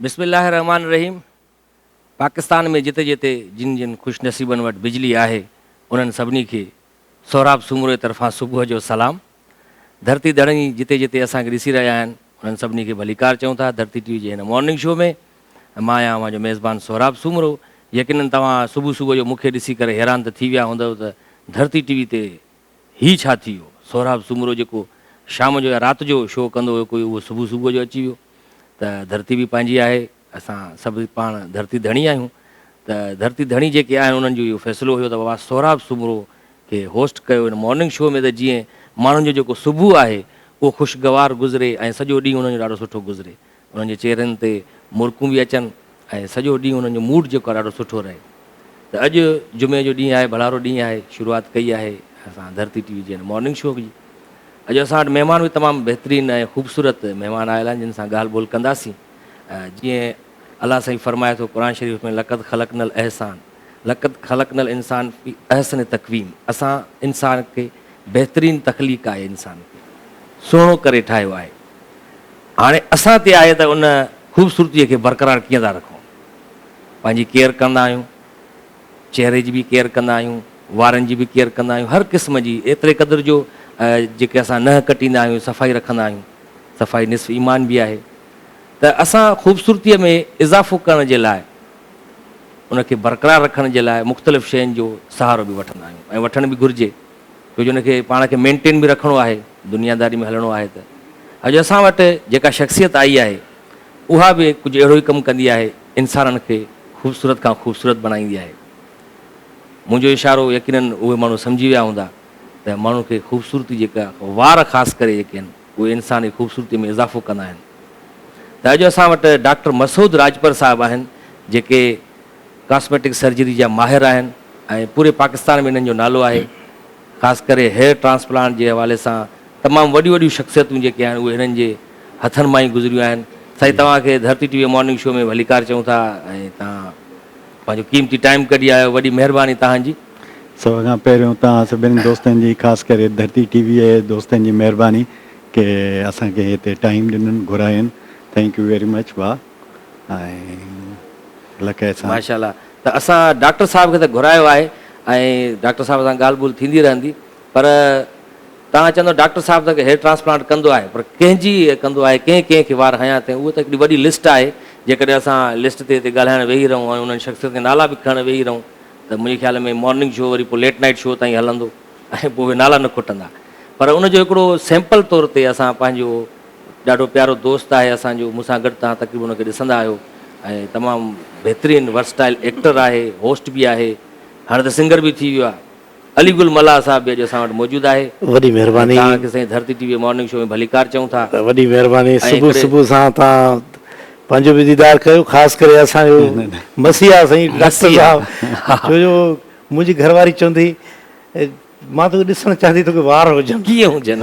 बिस्मिल्लाहिर्रहमानिर्रहीम। पाकिस्तान में जिते जिते जिन जिन खुशनसीबनि वटि बिजली आहे उन्हनि सभिनी खे सोहराब सूमरो जी तरफ़ां सुबुह जो सलाम। धरती धरणी जिते जिते असांखे ॾिसी रहिया आहिनि उन्हनि सभिनी खे भलीकार चऊं था। धरती टीवी जे हिन मॉर्निंग शो में मां आहियां मुंहिंजो मेज़बान सोहराब सूमरो। यकीननि तव्हां सुबुह सुबुह जो मूंखे ॾिसी करे हैरान त थी विया हूंदव त धरती टीवी ते ही छा थी वियो। सोहराब सूमरो जेको शाम जो या राति जो शो कंदो हुयो कोई, उहो सुबुह सुबुह जो अची वियो। त धरती बि पंहिंजी आहे, असां सभु पाण धरती धणी आहियूं। त धरती धणी जेके आहिनि उन्हनि जो इहो फ़ैसिलो हुयो त बाबा सोहराब सूमरो खे होस्ट कयो हिन मॉर्निंग शो में, त जीअं माण्हुनि जो जेको सुबुह आहे उहो ख़ुशगवार गुज़रे ऐं सॼो ॾींहुं उन्हनि जो ॾाढो सुठो गुज़रे, उन्हनि जे चेहरनि ते मुर्कूं बि अचनि ऐं सॼो ॾींहुं उन्हनि जो मूड जेको आहे ॾाढो सुठो रहे। त अॼु जुमे जो ॾींहुं आहे, भलारो ॾींहुं आहे, शुरूआति कई आहे असां धरती टीवी जे हिन मॉर्निंग शो जी। अॼु असां वटि महिमान बि तमामु बहितरीनु ऐं ख़ूबसूरत महिमान आयल आहिनि जिन सां ॻाल्हि ॿोल कंदासीं। जीअं अलाह साईं फरमाए थो क़ुर शरीफ़ में, लक़द ख़लक़नल अहसान, लक़द ख़लक़नल इंसान फी अहसन तक़वीम। असां इंसान खे बहितरीनु तख़लीक़ आहे, इंसान खे सुहिणो करे ठाहियो आहे। हाणे असां ते आहे त उन ख़ूबसूरतीअ खे बरक़रार कीअं था रखूं। पंहिंजी केयर कंदा आहियूं, चहिरे जी बि केयर कंदा आहियूं, वारनि जी बि केयर कंदा आहियूं, हर क़िस्म जी एतिरे क़दुरु जो जेके असां नह कटींदा आहियूं, सफ़ाई रखंदा आहियूं। सफ़ाई निस्फ़ ईमान बि आहे। त असां ख़ूबसूरतीअ में इज़ाफ़ो करण जे लाइ, उनखे बरक़रार रखण जे लाइ मुख़्तलिफ़ शयुनि जो सहारो बि वठंदा आहियूं ऐं वठण बि घुरिजे, छोजो उनखे पाण खे मेंटेन बि रखिणो आहे, दुनियादारी में हलणो आहे। त अॼु असां वटि जेका शख़्सियत आई आहे उहा बि कुझु अहिड़ो ई कमु कंदी आहे, इंसाननि खे ख़ूबसूरत खां ख़ूबसूरत बणाईंदी आहे। मुंहिंजो इशारो यकीननि उहे माण्हू सम्झी विया हूंदा त माण्हू खे ख़ूबसूरती जेका वार ख़ासि करे जेके आहिनि उहे इंसान जी ख़ूबसूरती में इज़ाफ़ो कंदा आहिनि। त अॼु असां वटि डॉक्टर मसूद राजपर साहिबु आहिनि जेके कॉस्मेटिक सर्जरी जा माहिर आहिनि ऐं पूरे पाकिस्तान में हिननि जो नालो आहे। ख़ासि करे हेयर ट्रांसप्लांट जे हवाले सां तमामु वॾियूं वॾियूं शख़्सियतूं जेके आहिनि उहे हिननि जे हथनि मां ई गुज़रियूं आहिनि। साईं तव्हांखे धरती टीवी मॉर्निंग शो में भलीकार चऊं था ऐं तव्हां पंहिंजो क़ीमती टाइम कढी आयो, वॾी महिरबानी तव्हांजी। सभ खां पहिरियों तव्हां सभिनी दोस्तनि जी, ख़ासि करे धरती टीवीअ जे दोस्तनि जी महिरबानी के असांखे हिते टाइम ॾिननि, घुराइनि। थैंक यू वेरी मच भाउ ऐं लख सां माशाल्लाह। त असां डॉक्टर साहिब खे त घुरायो आहे ऐं डॉक्टर साहिब सां ॻाल्हि ॿोल थींदी रहंदी, पर तव्हां चवंदव डॉक्टर साहिब त हेयर ट्रांसप्लांट कंदो आहे, पर कंहिंजी कंदो आहे, कंहिंखे वार हयां अथई, उहा त हिकिड़ी वॾी लिस्ट आहे। जेकॾहिं असां लिस्ट ते ॻाल्हाइण वेही रहूं ऐं उन्हनि शख़्सियत खे नाला बि खणण वेही रहूं त मुंहिंजे ख़्याल में मॉर्निंग शो वरी पोइ लेट नाइट शो ताईं हलंदो ऐं पोइ उहे नाला न खुटंदा। पर उनजो हिकिड़ो सैंपल तौर ते असां पंहिंजो ॾाढो प्यारो दोस्त आहे असांजो, मूंसां गॾु तव्हां तक़रीबन उनखे ॾिसंदा आहियो ऐं तमामु बहितरीनु वर्सटाइल एक्टर आहे, होस्ट बि आहे, हाणे त सिंगर बि थी वियो आहे। अली गुल मल्लाह साहब बि अॼु असां वटि मौजूदु आहे। वॾी महिरबानी। तव्हांखे साईं धरती टीवी मॉर्निंग शो में भलीकार चऊं था। वॾी महिरबानी। सुबुह सुबुह सां तव्हां पंहिंजो बि दीदार कयो, ख़ासि करे असांजो मसीहा साईं डॉक्टर साहिब। छो जो मुंहिंजी घरवारी चवंदी मां तोखे ॾिसणु चाहींदी तोखे वार हुजनि, कीअं हुजनि,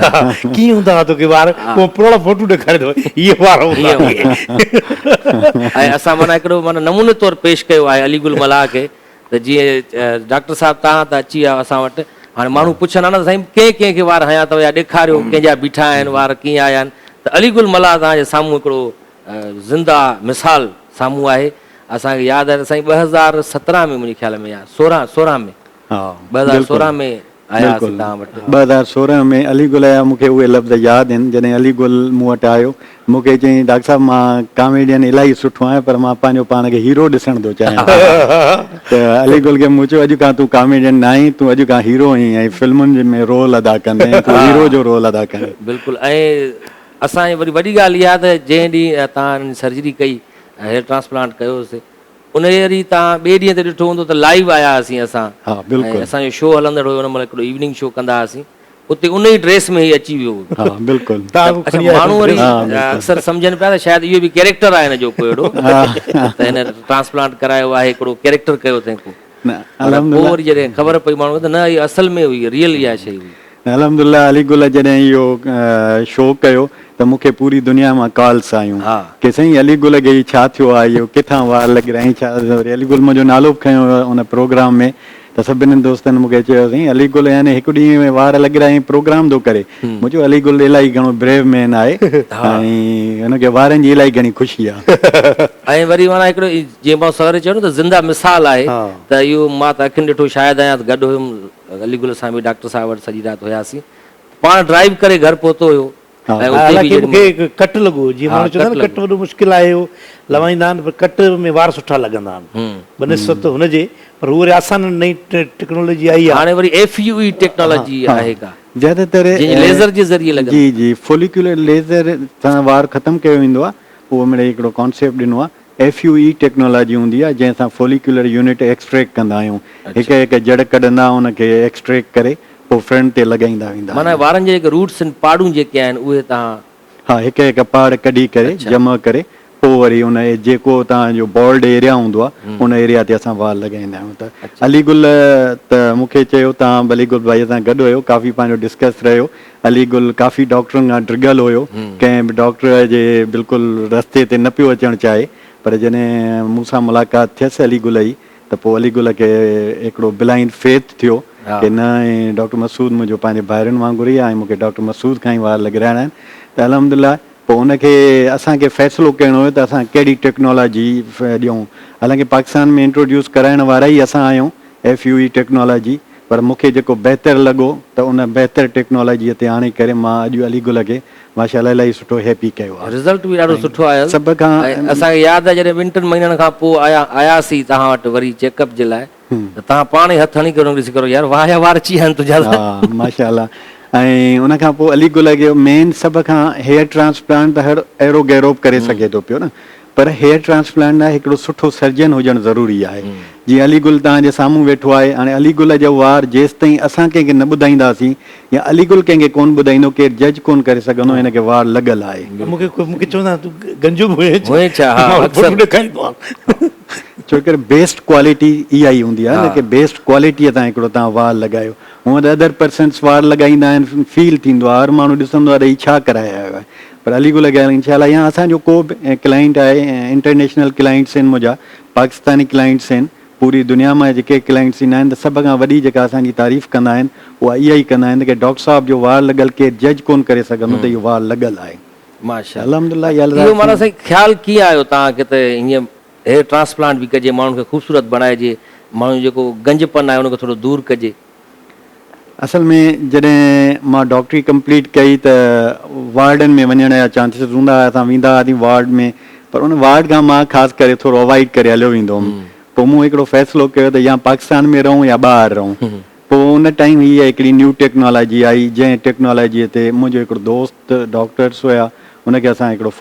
कीअं हूंदा तोखे वार, पोइ पुराणो फोटू ॾेखारे थो इहे वार ऐं असां माना हिकिड़ो माना नमूने तौरु पेश कयो आहे अली गुल मल्लाह खे। त जीअं डॉक्टर साहिबु तव्हां त अची विया असां वटि, हाणे माण्हू पुछनि हा न साईं कंहिंखे वार हयां अथव या ॾेखारियो कंहिंजा बीठा आहिनि वार कीअं आया आहिनि। त अली गुल मल्लाह तव्हांजे साम्हूं हिकिड़ो ज़िंदा मिसाल साम्हूं आहे। असांखे यादि आहे त साईं 2017 में मुंहिंजे ख़्याल में या 16 में 2016 में आयासीं तव्हां वटि। 2016 में अली गुल जा मूंखे उहे लफ़्ज़ यादि आहिनि जॾहिं अली गुल मूं वटि आयो, मूंखे चयईं डॉक्टर साहिबु मां कॉमेडियन इलाही सुठो आहियां पर मां पंहिंजो पाण खे हीरो ॾिसणु थो चाहियां। त अली गुल खे मूं चयो अॼु खां तूं कॉमेडियन न आहीं, तूं अॼु खां हीरो आहीं ऐं फिल्मुनि में रोल अदा कंदे तूं हीरो जो रोल अदा कंदे। बिल्कुलु। ऐं असांजी वॾी ॻाल्हि इहा त जंहिं ॾींहुं तव्हां सर्जरी कई, हेयर ट्रांसप्लांट कयोसीं, उन ॾींहुं तव्हां ॿिए ॾींहं ते ॾिठो हूंदो त लाइव आया हुआसीं असां। असांजो शो हलंदड़ हुयो, हुन महिल हिकिड़ो इवनिंग शो कंदा हुआसीं, उते उन ई ड्रेस में ई अची वियो। माण्हू वरी अक्सर सम्झनि पिया त शायदि इहो बि कैरेक्टर आहे हिन जो को अहिड़ो, त हिन ट्रांसप्लांट करायो आहे, हिकिड़ो कैरेक्टर कयो अथईं को। पोइ वरी जॾहिं ख़बर पई माण्हू त न इहो असल में हुई, रियल इहा शइ हुई। अलहमदुलिल्लाह अली गुल जॾहिं इहो शो कयो त मूंखे पूरी दुनिया मां कॉल्स आयूं की साईं अली गुल खे छा थियो आहे, इहो किथां वार लॻी रही छा। अली गुल मुंहिंजो नालो बि खयो उन प्रोग्राम में, त त सभिनी दोस्तनि मूंखे चयो साईं अलीगुल यानी हिकु ॾींहं में वार लॻराई प्रोग्राम थो करे। मूं चयो अलीगुल इलाही घणो ब्रेव मैन आहे ऐं हुनखे वारनि जी इलाही घणी ख़ुशी आहे। ऐं वरी माना हिकिड़ो जीअं मां सवेरे चयो न त ज़िंदा मिसाल आहे त इहो मां त अखियुनि ॾिठो शायदि आहियां गॾु हुयुमि अलीगुल सां बि डॉक्टर साहिब वटि सॼी राति हुयासीं पाण ड्राइव करे घर पहुतो हुयो। हालांकि मूंखे कट लॻो जीअं माण्हू चवंदा आहिनि कट वॾो मुश्किल आहे लवाईंदा आहिनि पर कट में वार सुठा लॻंदा आहिनि बनिस्बत हुनजे पर उहो वरी आसान नई टेक्नोलॉजी आई आहे हाणे वरी FUE टेक्नोलॉजी आहे का ज़्यादातर लेज़र जे ज़रिए लॻंदो जी जी फोलिकुलर लेज़र सां वार ख़तमु कयो वेंदो आहे। उहो मिड़ई हिकिड़ो कॉन्सेप्ट ॾिनो आहे FUE टेक्नोलॉजी हूंदी आहे जंहिंसां फोलिकुलर यूनिट एक्सट्रैक्ट कंदा आहियूं। हिकु हिकु जड़ कढंदा हुनखे एक्सट्रैक्ट करे पोइ फ्रंट ते लॻाईंदा वेंदा। माना वारनि जे जेके रूट्स आहिनि पाड़ूं जेके आहिनि उहे तव्हां हा हिकु हिकु पाड़ कढी करे जमा करे पोइ वरी उन जेको तव्हांजो बॉल्ड एरिया हूंदो आहे उन एरिया ते असां वार लॻाईंदा आहियूं। त अलीगुल त मूंखे चयो तव्हां अलीगुल भाई सां गॾु हुयो काफ़ी पंहिंजो डिस्कस रहियो। अलीगुल काफ़ी डॉक्टरनि खां डिगल हुयो कंहिं बि डॉक्टर जे बिल्कुलु रस्ते ते न पियो अचणु चाहे पर जॾहिं मूंसां मुलाक़ात थियसि अलीगुल जी त पोइ अलीगुल खे हिकिड़ो ब्लाइंड फेथ थियो की न ऐं डॉक्टर मसूद मुंहिंजो पंहिंजे भाइरुनि वांगुरु ई आहे ऐं मूंखे डॉक्टर मसूद खां ई वार लॻाइणा आहिनि। त अलहमदिल्ला पोइ उनखे असांखे फ़ैसिलो करिणो हुयो त असां कहिड़ी टेक्नोलॉजी ॾियूं। हालांकि पाकिस्तान में इंट्रोड्यूस कराइण वारा ई असां आहियूं FUE टेक्नोलॉजी पर मूंखे जेको बहितरु लॻो त उन बहितरु टेक्नोलॉजीअ ते आणे करे मां अॼु अलीगुल खे माशाअल्लाह इलाही सुठो हैप्पी कयो आहे। रिज़ल्ट बि ॾाढो सुठो आयो सभ खां असांखे यादि आहे जॾहिं 2-3 महीननि खां पोइ आयासीं तव्हां वटि वरी चेकअप जे लाइ त तव्हां पाण ई हथ हणी करे ॾिसी करो यार वाह वार अची विया आहिनि तुंहिंजा। हा माशाअल्लाह। ऐं उन खां पोइ अलीगुल खे मेन सभ खां हेयर ट्रांसप्लांट त हर अहिड़ो गहिरो करे सघे थो पियो न पर हेयर ट्रांसप्लांट लाइ हिकिड़ो सुठो सर्जन हुजणु ज़रूरी आहे। जीअं अलीगुल तव्हांजे साम्हूं वेठो आहे हाणे अलीगुल जो वार जेसि ताईं असां कंहिंखे न ॿुधाईंदासीं या अलीगुल कंहिंखे कोन ॿुधाईंदो केरु जज कोन करे सघंदो हिनखे वार लॻल आहे। मूंखे चवंदा तूं गंजो हुए छा हा छो करे बेस्ट क्वालिटी इहा ई हूंदी आहे न की बेस्ट क्वालिटीअ तां हिकिड़ो तव्हां वार लॻायो। हूअं त अदर पर्सन्स वार लॻाईंदा आहिनि फील थींदो आहे हर माण्हू ॾिसंदो आहे त हीउ छा कराए आयो आहे पर अलीगुल इंशाअल्लाह या असांजो को बि क्लाइंट आहे इंटरनेशनल क्लाइंट्स आहिनि मुंहिंजा पाकिस्तानी क्लाइंट्स आहिनि पूरी दुनिया मां जेके क्लाइंट्स ईंदा आहिनि त सभ खां वॾी जेका असांजी तारीफ़ कंदा आहिनि उहा इहा ई कंदा आहिनि की डॉक्टर साहिब जो वार लॻल केरु जज कोन करे सघंदो त इहो वार लॻल आहे। माशाअल्लाह अल्हम्दुलिल्लाह इहो माना साईं ख़्यालु कीअं आयो तव्हांखे त हीअं हेयर ट्रांसप्लांट बि कजे माण्हुनि खे ख़ूबसूरत बणाइजे माण्हू जेको गंजपन आहे उनखे थोरो दूरि कजे। असल में जॾहिं मां डॉक्टरी कंप्लीट कई त वार्डनि में वञण जा चांसिस हूंदा हुआ असां वेंदा हुआसीं वार्ड में पर उन वार्ड खां मां ख़ासि करे थोरो अवॉइड करे हलियो वेंदो हुउमि। पोइ मूं हिकिड़ो फ़ैसिलो कयो त या पाकिस्तान में रहूं या ॿाहिरि रहूं। पोइ उन टाइम हीअ हिकिड़ी न्यू टेक्नोलॉजी आई जंहिं टेक्नोलॉजीअ ते मुंहिंजो हिकिड़ो दोस्त डॉक्टर्स हुया उनखे असां हिकिड़ो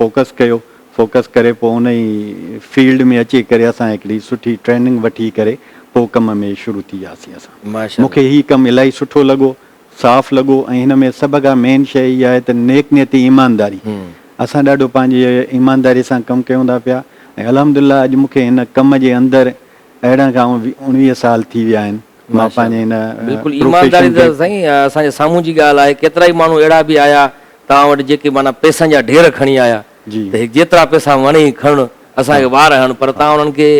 फोकस करे पोइ उन ई फील्ड में अची करे असां हिकिड़ी सुठी ट्रेनिंग वठी करे पोइ कम में शुरू थी वियासीं असां। मूंखे हीउ कमु इलाही सुठो लॻो साफ़ु लॻो ऐं हिन में सभ खां मेन शइ इहा आहे त नेक नियती ईमानदारी असां ॾाढो पंहिंजी ईमानदारी सां कमु कयूं था पिया ऐं अल्हम्दुलिल्लाह अॼु मूंखे हिन कम जे अंदरि अहिड़ा खां 19 साल थी विया आहिनि। मां पंहिंजे हिन बिल्कुलु ईमानदारी त साईं असांजे साम्हूं जी ॻाल्हि आहे केतिरा ई माण्हू अहिड़ा बि आया तव्हां वटि जेके माना पैसनि जा ढेर खणी आया त जेतिरा पैसा वणे खणु असांखे वार हणु पर तव्हां उन्हनि खे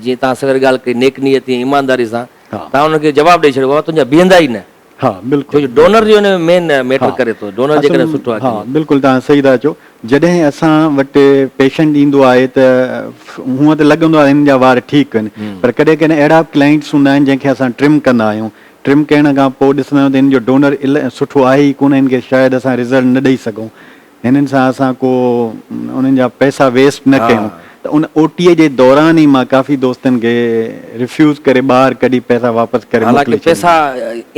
जीअं तव्हां सवेर ॻाल्हि कई नेक नियती ईमानदारी सां तव्हां उन्हनि खे जवाबु ॾेई छॾियो बाबा तुंहिंजा बीहंदा ई न। हा बिल्कुलु डोनर जो मेन मैटर करे थो डोनर जेकॾहिं सुठो आहे। हा बिल्कुलु तव्हां सही था चओ जॾहिं असां वटि पेशेंट ईंदो आहे त हूअं त लॻंदो आहे हिन जा वार ठीकु आहिनि पर कॾहिं कॾहिं अहिड़ा क्लाइंट्स हूंदा आहिनि जंहिंखे असां ट्रिम कंदा आहियूं। ट्रिम करण खां पोइ ॾिसंदा आहियूं त हिन जो डोनर इलाही सुठो आहे ई कोन हिन खे शायदि असां रिज़ल्ट न ॾेई सघूं हिननि सां असां को उन्हनि जा पैसा वेस्ट न कयूं त उन OT जे दौरान ई मां काफ़ी दोस्तनि खे रिफ्यूज़ करे ॿाहिरि कढी पैसा वापसि करे हालांकि पैसा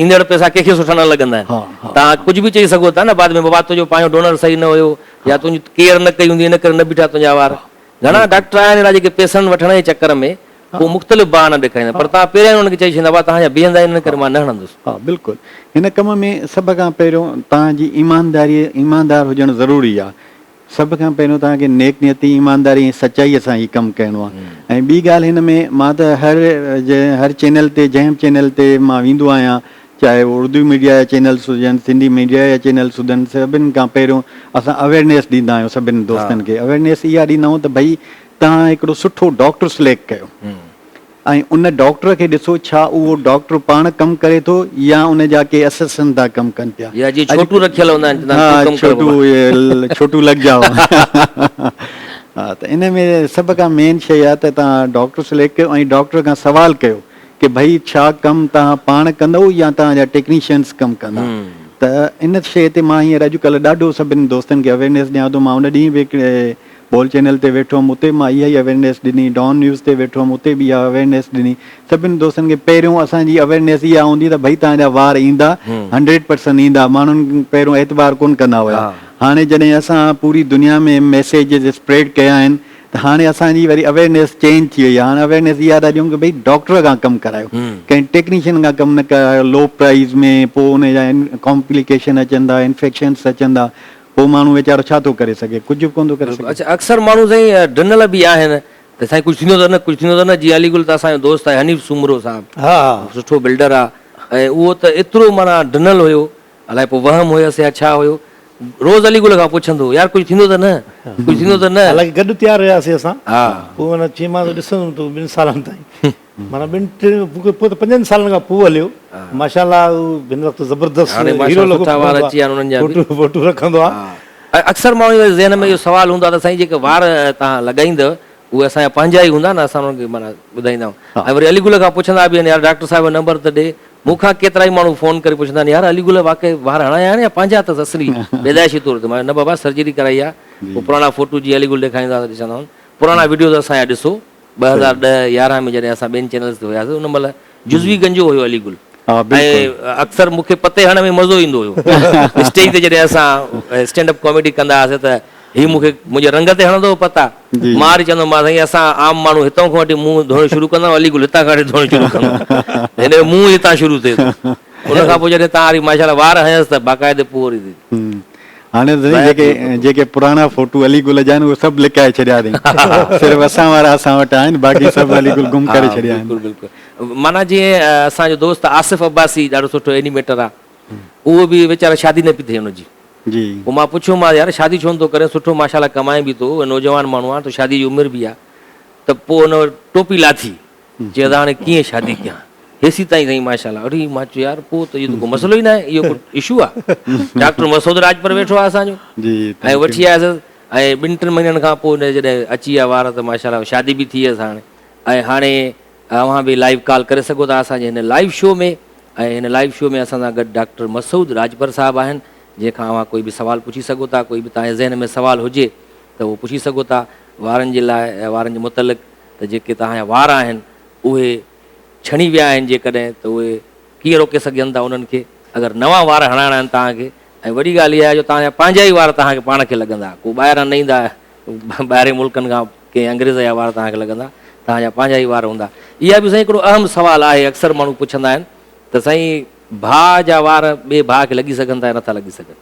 ईंदड़ पैसा कंहिंखे सुठा न लॻंदा आहिनि तव्हां कुझु बि चई सघो था न बाद में बाबा तुंहिंजो पंहिंजो डोनर सही न हुयो या तुंहिंजी केयर न कई हूंदी इन करे न बीठा तुंहिंजा वार घणा डॉक्टर आहिनि अहिड़ा जेके पैसनि वठण जे चकर में पोइ मुख़्तलिफ़ बहाना ॾेखारींदा पर तव्हां पहिरियों हुनखे चई छॾींदा बाबा तव्हांजा बीहंदा आहिनि इन करे मां न हणंदुसि। हा बिल्कुलु हिन कम में सभ खां पहिरियों तव्हांजी ईमानदार हुजणु ज़रूरी आहे। सभ खां पहिरियों तव्हांखे नेक नियती ईमानदारी ऐं सचाईअ सां हीउ कमु करिणो आहे। ऐं ॿी ॻाल्हि हिन में मां त हर चैनल ते जंहिं चैनल ते मां वेंदो आहियां चाहे उर्दू मीडिया जा चैनल्स हुजनि सिंधी मीडिया जा चैनल्स हुजनि सभिनि खां पहिरियों असां अवेयरनेस ॾींदा आहियूं सभिनि दोस्तनि खे अवेयरनेस इहा ॾींदा आहियूं त भई तव्हां हिकिड़ो सुठो डॉक्टर सिलेक्ट कयो। ऐं उन डॉक्टर खे ॾिसो छा उहो डॉक्टर पाण कमु करे थो या उन जा के असिस्टेंट था कमु कनि पिया। या जी छोटू रखियल हूंदा आहिनि, चवंदा हा आहिनि, तूं कमु कर छोटू बाबा। छोटू लॻ जाओ। हा त इन में सभ खां मेन शइ आहे त तव्हां डॉक्टर सिलेक्ट कयो ऐं डॉक्टर खां सवाल कयो कि भई छा कमु तव्हां पाण कंदव या तव्हांजा टेक्नीशियन्स कमु कंदा। त इन शइ ते मां हींअर अॼुकल्ह ॾाढो सभिनी दोस्तनि खे अवेयरनेस ॾियां थो। मां उन ॾींहुं बि हिकिड़े बोल चैनल ते वेठो हुअमि, उते मां इहा ई अवेयरनेस ॾिनी। डॉन न्यूज़ ते वेठो हुअमि, उते बि इहा अवेयरनेस ॾिनी। सभिनी दोस्तनि खे पहिरियों असांजी अवेयरनेस इहा हूंदी त भई तव्हांजा वार ईंदा 100% ईंदा, माण्हुनि पहिरियों एतबार कोन कंदा हुया। हाणे जॾहिं असां पूरी दुनिया में मैसेज स्प्रेड कया आहिनि त हाणे असांजी वरी अवेयरनेस चेंज थी वई आहे। हाणे अवेयरनेस इहा था ॾियूं कि भई डॉक्टर खां कमु करायो, कंहिं टेक्नीशियन खां कमु न करायो लो प्राइज़ में। पोइ उन जा कॉम्प्लिकेशन अचनि था, इन्फेक्शन्स अचनि था, पोइ माण्हू वीचारो छा थो करे सघे, कुझु बि कोन थो करे सघे। अच्छा, अक्सर माण्हू साईं ॾिनल बि आहिनि त साईं कुझु थींदो त न, कुझु थींदो त न। जीअं अलीगुल त असांजो दोस्त आहे हनीफ सूमरो साहिबु, हा सुठो बिल्डर आहे, ऐं उहो त एतिरो माना ॾिनल हुयो, अलाए पोइ वहम हुयसि या छा हुयो, रोज़ अलीगुल खां पुछंदो यार कुझु थींदो त न, कुझु थींदो त न। हालांकि गॾु तयारु हुयासीं असां। हा पोइ माना चई मां त ॾिसंदुमि तूं 2 सालनि ताईं, माना 2-3 पोइ त 5 सालनि खां पोइ हलियो माशाल्लाह। हिन वक़्तु ज़बरदस्त हाणे हीरो माशाल्लाह लॻो सुठा पियो वार आहे। अची विया आहिनि उन्हनि जा बि। फोटू रखंदो आहे। ऐं अक्सर माण्हू जे ज़हन में इहो सुवालु हूंदो आहे त साईं जेके वार तव्हां लॻाईंदव उहे असांजा पंहिंजा ई हूंदा न, असां उन्हनि खे माना ॿुधाईंदा आहियूं। ऐं वरी अलीगुल खां पुछंदा बि आहिनि यार डॉक्टर साहिब नंबर त ॾे। मूंखां केतिरा ई माण्हू फ़ोन करे पुछंदा आहिनि यार अलीगुल वाक़ई वार हणाया आहिनि या पंहिंजा अथसि असली पैदाइशी तौर ते। मां न बाबा सर्जरी कराई आहे। पोइ पुराणा फ़ोटू जीअं अलीगुल ॾेखारींदा त ॾिसंदा आहिनि, पुराणा वीडियोज़ असांजा ॾिसो 2010-11 में जॾहिं असां ॿियनि चैनल्स ते हुयासीं उन महिल जुज़वी गंजो हुयो अलीगुल। ऐं अक्सर मूंखे पते हणण में मज़ो ईंदो हुयो। स्टेज ते जॾहिं असां स्टैंडअप कॉमेडी कंदा हुआसीं त हीउ मूंखे मुंहिंजे रंग ते हणंदो पता, मां वरी चवंदो मां साईं असां आम माण्हू हितां खां वठी मुंहुं धोइण शुरू कंदा, अलीगुल हितां खां वठी धोइण शुरू कंदो, हिन जो मुंहुं हितां शुरू थिए थो। उन खां पोइ जॾहिं तव्हां वरी माशाल्लाह वार हयसि त बाक़ाइदे पोइ वरी हाणे जेके पुराणा फोटू अलीगुल जा आहिनि उहे सभु लिकाए छॾिया अथई। सिर्फ़ु असां वारा असां वटि आहिनि, बाक़ी सभु अलीगुल गुम करे छॾिया आहिनि। बिल्कुलु बिल्कुलु। माना जीअं असांजो दोस्त आसिफ़ अब्बासी ॾाढो सुठो एनिमेटर आहे, उहो बि वीचारा शादी न पई थिए हुनजी। जी पोइ मां पुछियोमांसि यार शादी छो नथो करे, सुठो माशाल्लाह कमाए बि थो, नौजवान माण्हू आहे, तो शादी जी उमिरि बि आहे। त पोइ हुन टोपी लाथी, चयो त हाणे कीअं शादी कयां, हेसी ताईं साईं माशाल्लाह। अरे मां चयो यार पोइ त इहो त को मसइलो ई न आहे, इहो को इशू आहे। डॉक्टर मसूद राजपर वेठो आहे असांजो, ऐं वठी आयसि। ऐं 2-3 महीननि खां पोइ जॾहिं अची विया वार त माशाल्लाह शादी बि थी वियसि हाणे। ऐं हाणे अव्हां बि लाइव कॉल करे सघो था असांजे हिन लाइव शो में। ऐं हिन लाइव शो में असां सां गॾु डॉक्टर मसूद राजपर साहिबु आहिनि, जंहिंखां अव्हां कोई बि सवाल पुछी सघो था। कोई बि तव्हांजे ज़हन में सवाल हुजे त उहो पुछी सघो था वारनि जे लाइ, वारनि जे मुतलिक़। त जेके तव्हांजा वार आहिनि उहे छणी विया आहिनि जेकॾहिं, त उहे कीअं रोके सघनि था उन्हनि खे, अगरि नवां वार हणाइणा आहिनि तव्हांखे। ऐं वॾी ॻाल्हि इहा आहे जो तव्हांजा पंहिंजा ई वार तव्हांखे पाण खे लॻंदा, को ॿाहिरां न ईंदा, ॿाहिरि मुल्कनि खां कंहिं अंग्रेज़ जा वार तव्हांखे लॻंदा, तव्हांजा पंहिंजा ई वार हूंदा। इहा बि साईं हिकिड़ो अहम सुवालु आहे, अक्सर माण्हू पुछंदा आहिनि त साईं भाउ जा वार ॿिए भाउ खे लॻी सघनि था या नथा लॻी सघनि।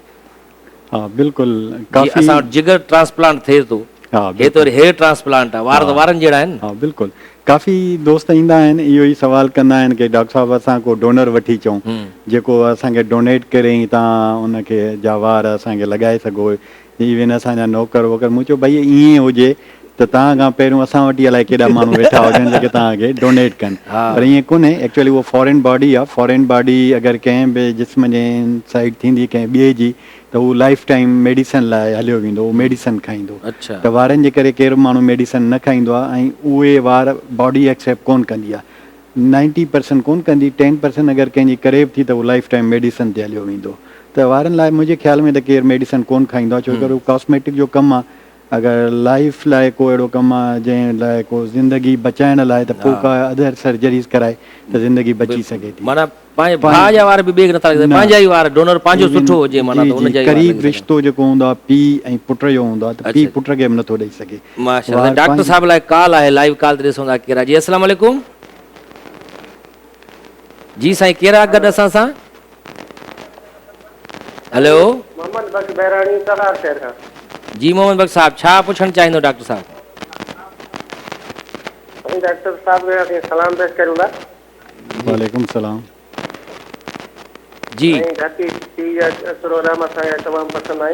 हा बिल्कुलु। असां वटि जिगर ट्रांसप्लांट थिए थो, हे त वरी हेयर ट्रांसप्लांट आहे, वार त वारनि जहिड़ा आहिनि। हा बिल्कुलु। काफ़ी दोस्त ईंदा आहिनि, इहो ई सवाल कंदा आहिनि की डॉक्टर साहिबु असां को डोनर वठी अचूं जेको असांखे डोनेट करे तव्हां उनखे जा वार असांखे लॻाए सघो। इवन असांजा नौकर वोकर, मूं चयो भई ईअं हुजे त तव्हां खां पहिरियों असां वटि अलाए केॾा माण्हू वेठा हुजनि जेके तव्हांखे डोनेट कनि, पर ईअं कोन्हे। एक्चुअली उहो फॉरेन बॉडी आहे। फॉरेन बॉडी अगरि कंहिं बि जिस्म जे साइड थींदी कंहिं ॿिए जी, त उहो लाइफ टाइम मेडिसन लाइ हलियो वेंदो, उहो मेडिसन खाईंदो। त वारनि जे करे केरु माण्हू मेडिसन न खाईंदो आहे, ऐं उहे वार बॉडी एक्सेप्ट कोन कंदी आहे। 90% कोन कंदी, 10% अगरि कंहिंजी करे बि थी त उहो लाइफ टाइम मेडिसन ते हलियो वेंदो। त वारनि लाइ मुंहिंजे ख़्याल में त केरु मेडिसन कोन खाईंदो आहे, छो करे उहो कॉस्मेटिक जो कमु आहे। अगरि लाइफ लाइ को अहिड़ो कमु आहे जंहिं लाइ को ज़िंदगी बचाइण लाइ, त पोइ का अदर सर्जरीज़ कराए त ज़िंदगी बची सघे थी। माना पंहिंजे भाउ जा वार बि ॿिए नथा लॻनि, पंहिंजा ई वार, डोनर पंहिंजो सुठो हुजे, माना त उन जा ई क़रीब रिश्तो जेको हूंदो आहे पीउ ऐं पुट जो हूंदो आहे, त पीउ पुट खे बि नथो ॾेई सघे। माशाल्लाह। डॉक्टर साहिब लाइ कॉल आहे, लाइव कॉल ते ॾिसूं था केरु आहे। जी अस्सलाम वालेकुम। जी साईं केरु आहे गॾु असां सां? हेलो मोहम्मद बख्श बहराणी सलार शहर खां। जी मोहम्मद बख्श साहब, छा पुछणु चाहींदो डॉक्टर साहब? डॉक्टर साहब खे सलाम पेश करूं था। वालेकुम सलाम। जी घटी टीवी जा प्रोग्राम असांखे तमामु पसंदि आई।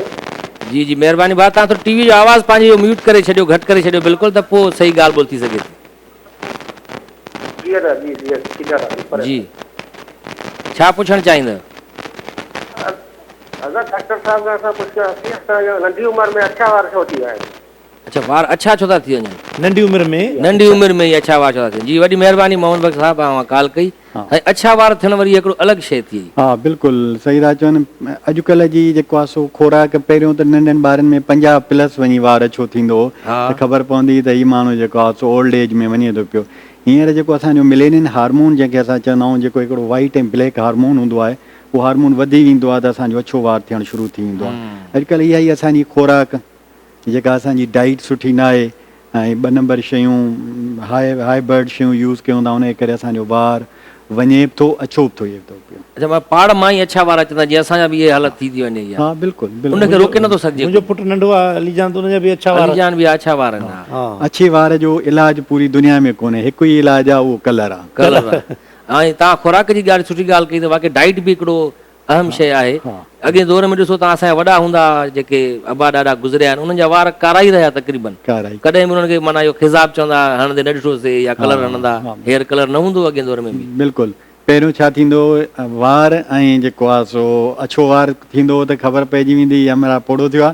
जी जी महिरबानी। भाउ तव्हां थोरो टीवी जो आवाज़ु पंहिंजो म्यूट करे छॾियो, घटि करे छॾियो बिल्कुलु, त पोइ सही ॻाल्हि ॿोल थी सघे थी। जी ठीक आहे जी छा पुछणु चाहींदव? अगरि डॉक्टर साहब खां असां पुछियासीं असांजो नंढी उमिरि में अछा वार छो थी विया आहिनि? अच्छा वार अच्छा छो था थी वञनि? नंढी उमिरि में नंढी उमिरि में ई अच्छा वार छो था थियनि? जी वॾी महिरबानी मोहन बख्श साहब तव्हां कॉल कई। ऐं अच्छा वार थियण वरी हिकिड़ो अलॻि शइ थी। हा बिल्कुलु सही था चवनि। अॼुकल्ह जी जेको आहे सो खोराक पहिरियों त नंढनि ॿारनि में 50+ वञी वार छो थींदो हो त ख़बर पवंदी त हीउ माण्हू जेको आहे सो ओल्ड एज में वञे थो पियो। हींअर जेको असांजो मिलेनियन हार्मोन जंहिंखे असां चवंदा आहियूं, जेको हिकिड़ो वाइट ऐं ब्लैक हार्मोन हूंदो आहे, उहो हार्मोन वधी वेंदो आहे त असांजो अछो वार थियणु शुरू थी वेंदो आहे। अॼुकल्ह इहा ई असांजी खोराक जेका असांजी डाइट सुठी न आहे ऐं 2 नंबर शयूं हाई बर्ड शयूं यूज़ कयूं था, उनजे करे असांजो वार वञे थो अछो थो थिए थो पियो। अच्छा मां पाण मां ई अच्छा वार अचंदा जीअं असांजा बि इहे हालत थी वञे। हा बिल्कुलु बिल्कुलु। उनखे रोके नथो सघिजे। मुंहिंजो पुटु नंढो आहे अलीजान, त उनजा बि अच्छा वार। अलीजान बि अच्छा वार आहिनि। हा अछे वार जो इलाज पूरी दुनिया में कोन्हे, हिकु ई इलाज आहे, उहो कलर आहे। कलर ऐं तव्हां खुराक जी ॻाल्हि सुठी ॻाल्हि कई त वाक़ई डाइट बि हिकिड़ो अहम शइ आहे। अॻे दौर में ॾिसो तव्हां असांजा वॾा हूंदा जेके अबा ॾाॾा गुज़रिया आहिनि, उन्हनि जा वार कारा ई रहिया तक़रीबन। कॾहिं बि उन्हनि खे माना इहो खिज़ाब चवंदा हणंदे न ॾिठोसीं या कलर हणंदा, हेयर कलर न हूंदो अॻे दौर में बि। बिल्कुलु। पहिरियों छा थींदो, वार ऐं जेको आहे सो अछो वार थींदो त ख़बर पइजी वेंदी हमरा पोड़ो थियो आहे।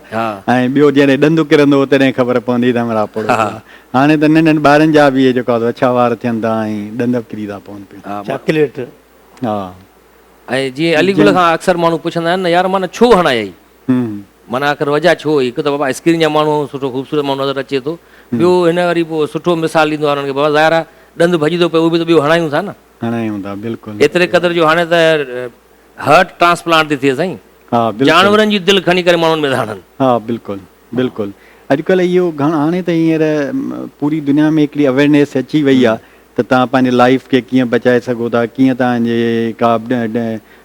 ऐं ॿियो जॾहिं ॾंदु किरंदो तॾहिं ख़बर पवंदी त हमरा पोड़ो थियो आहे। हाणे त नंढनि ॿारनि जा बि जेको आहे अछा वार थियनि था ऐं ॾंद किरी था पवनि पिया। चॉकलेट। हा ऐं जीअं अलीगुल खां अक्सर माण्हू पुछंदा आहिनि न यार माना छो हणाई, माना आख़िर वजह छो हुई? हिकु त बाबा स्क्रीन जा माण्हू सुठो ख़ूबसूरत माण्हू नज़र अचे थो, ॿियो हिन वरी पोइ सुठो मिसाल ॾींदो आहे उन्हनि खे बाबा ज़ाहिर आहे ॾंदु भॼी थो पियो, उहो बि त ॿियो हणायूं था न। हणायूं था बिल्कुलु। एतिरे क़दुरु जो हाणे त हार्ट ट्रांसप्लांट थी थिए साईं। हा जानवरनि जी दिलि खणी करे माण्हुनि में था हणनि। हा बिल्कुलु बिल्कुलु। अॼुकल्ह इहो हाणे त हींअर पूरी दुनिया में हिकिड़ी अवेयरनेस अची वई आहे त तव्हां पंहिंजे लाइफ खे कीअं बचाए सघो था, कीअं तव्हांजे का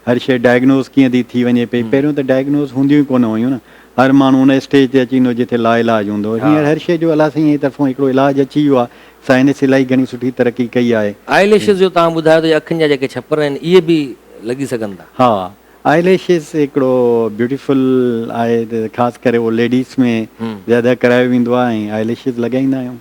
हर शइ डायग्नोस कीअं थी वञे पई। पहिरियों त डायग्नोस हूंदियूं ई कोन हुयूं न, हर माण्हू उन स्टेज ते अची वेंदो जिथे लाइलाज हूंदो। हींअर हर शइ जो अलाह साईं जी तरफ़ां हिकिड़ो इलाजु अची वियो आहे। साइंस इलाही घणी सुठी तरक़ी कई आहे। आईलैशिस जो तव्हां ॿुधायो त अखियुनि जा जेके छपर आहिनि इहे बि लॻी सघनि था। हा आईलैशिस हिकिड़ो ब्यूटीफुल आहे, ख़ासि करे उहो लेडीज़ में ज़्यादा करायो वेंदो आहे ऐं आईलैशिस लॻाईंदा आहियूं।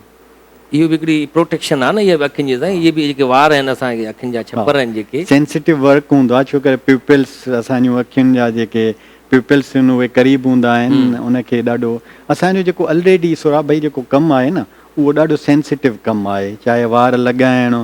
इहो बि हिकिड़ी प्रोटेक्शन आहे न इहे अखियुनि जी साईं। इहे बि जेके वार आहिनि असांखे अखियुनि जा छपर आहिनि जेके सेंसिटिव वर्क हूंदो आहे, छो करे प्यूपिल्स असांजूं अखियुनि जा जेके प्यूपिल्स आहिनि उहे क़रीब हूंदा आहिनि। उनखे ॾाढो असांजो जेको ऑलरेडी सोरा भाई जेको कमु आहे न, उहो ॾाढो सेंसिटिव कमु आहे। चाहे वार लॻाइणु,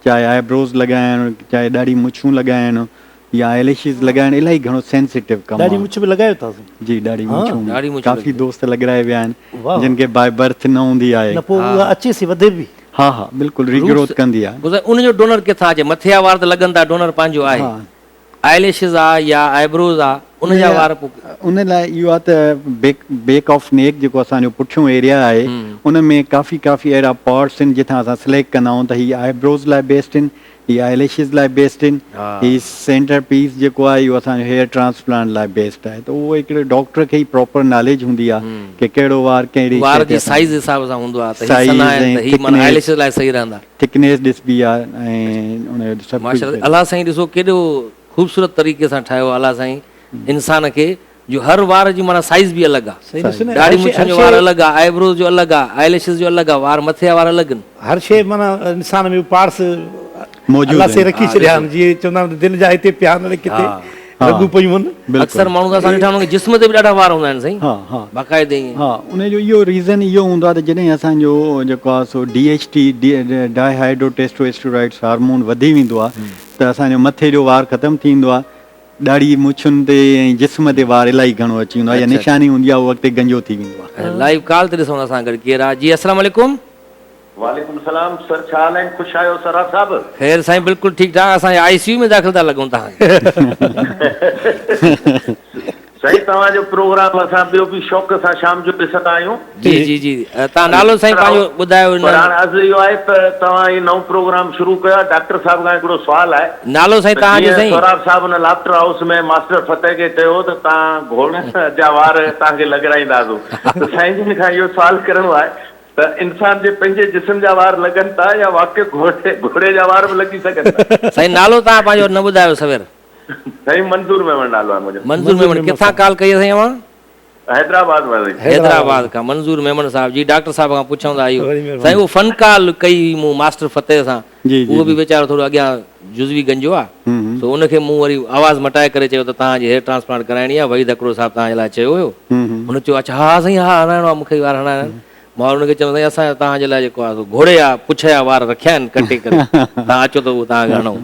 चाहे आईब्रोज़ लॻाइणु, चाहे ॾाढी मुछूं लॻाइणु या आईलैशिस लॻाइणु, इलाही घणो सेंसिटिव कमु आहे। ॾाढी मुछ बि लॻायो था जी, ॾाढी मुछूं काफ़ी दोस्त लॻाए विया आहिनि जिन खे बाय बर्थ न हूंदी आहे। न पोइ उहा अचे सी वधे बि। हा हा बिल्कुलु रीग्रोथ कंदी आहे। उनजो डोनर किथां अचे? मथे जा वार त लॻनि था, डोनर पंहिंजो आहे। आईलैशिस आहे या आईब्रोज़ आहे, उनजा वार उन लाइ इहो आहे त बेक ऑफ नेक जेको असांजो पुठियों एरिया आहे उन में काफ़ी अहिड़ा पॉट्स आहिनि जिथां असां सिलेक्ट कंदा आहियूं त हीअ आईब्रोज़ लाइ बेस्ट आहिनि, हीअ आईलैशिस लाइ बेस्ट आहिनि, हीअ सेंटर पीस जेको आहे इहो असांजो हेयर ट्रांसप्लांट लाइ बेस्ट आहे। त उहो हिकिड़े डॉक्टर खे ई प्रॉपर नॉलेज हूंदी आहे कि कहिड़ो वार कहिड़ी वार जी साइज़ हिसाब सां हूंदो आहे त हीअ सना आहिनि त हीअ माना आईलैशिस लाइ सही रहंदा। थिकनेस ॾिसबी आहे ऐं उन सभु माशाअल्लाह। अलाह साईं ॾिसो केॾो ख़ूबसूरत तरीक़े सां ठाहियो अलाह साईं इंसान खे, जो हर वार जी माना साइज़ बि अलॻि आहे। ॾाढी मुछुनि जो वार अलॻि आहे, आईब्रोज़ जो अलॻि आहे, आईलैशिस जो अलॻि आहे, वार मथे जा वार अलॻि आहिनि। हर शइ माना इंसान में पार्ट्स मौजूदु से रखी छॾिया आहिनि। जीअं चवंदा आहिनि दिलि जा हिते पिया आहिनि, किथे लॻू पियूं आहिनि। अक्सर माण्हू असां ॾिठा आहिनि जिस्म ते बि ॾाढा वार हूंदा आहिनि साईं। बाक़ाइदे ईअं। हा उनजो इहो रीज़न इहो हूंदो आहे त जॾहिं असांजो जेको आहे सो DHT डाइहाइड्रोटेस्टोस्टेरॉइड्स हार्मोन वधी वेंदो आहे त असांजो मथे जो वार ख़तमु थींदो आहे, ॾाढी मुछुनि ते ऐं जिस्म ते वार इलाही घणो अची वेंदो आहे या निशानी हूंदी आहे, उहो अॻिते गंजो थी वेंदो आहे। लाइव कॉल ते ॾिसो असां गॾु केरु आहे? जी अस्सलाम वालेकुम। वालेकुम सलाम सर, छा हाल आहिनि? ख़ुशि आहियो सराफ साहब? ख़ैर साईं, बिल्कुलु ठीकु ठाक। असां ICU में दाख़िल था लॻूं तव्हां साईं तव्हांजो प्रोग्राम असां ॿियो बि शौक़ सां शाम जो ॾिसंदा आहियूं। जी जी जी। तव्हां नालो साईं पंहिंजो ॿुधायो। पर हाणे अर्ज़ु इहो आहे त तव्हां हीउ नओं प्रोग्राम शुरू कयो आहे। डॉक्टर साहिब खां हिकिड़ो सुवालु आहे। नालो साईं तव्हांजो? साईं सराफ साहिब हुन लाफ्टर हाउस में मास्टर फतेह खे चयो त तव्हां घोड़े जा वार तव्हांखे लॻाईंदासीं। त साईं जिन खां इहो सुवालु करिणो आहे त इंसान जे पंहिंजे जिस्म जा वार लॻनि था या वाक़ई घोड़े जा वार बि लॻी सघनि था? साईं नालो तव्हां पंहिंजो न ॿुधायो सवेर। साईं मंज़ूर मेमण नालो आहे मुंहिंजो। मंज़ूर मेमण। किथां कॉल कई साईं? हैदराबाद वाले हैदराबाद खां मंज़ूर मेमन साहब जी डॉक्टर साहब खां पुछंदा आहियूं वरी महिरबानी। साईं उहो फ़नकाल कई मूं मास्टर फतेह सां जी, जी, उहो बि वीचारो थोरो अॻियां जुज़वी गंजो आहे सो उनखे मूं वरी आवाज़ मटाए करे चयो त तव्हांजी हेयर ट्रांसप्लांट कराइणी आहे वही दकिड़ो साहब तव्हांजे लाइ चयो हुयो हुन चयो अच्छा हा साईं हा हणाइणो आहे मूंखे वार हणाइणा आहिनि मां हुनखे चयो साईं असां तव्हांजे लाइ जेको आहे घोड़े जा पुछ जा वार रखिया आहिनि कटे करे तव्हां अचो त उहो तव्हांखे हणूं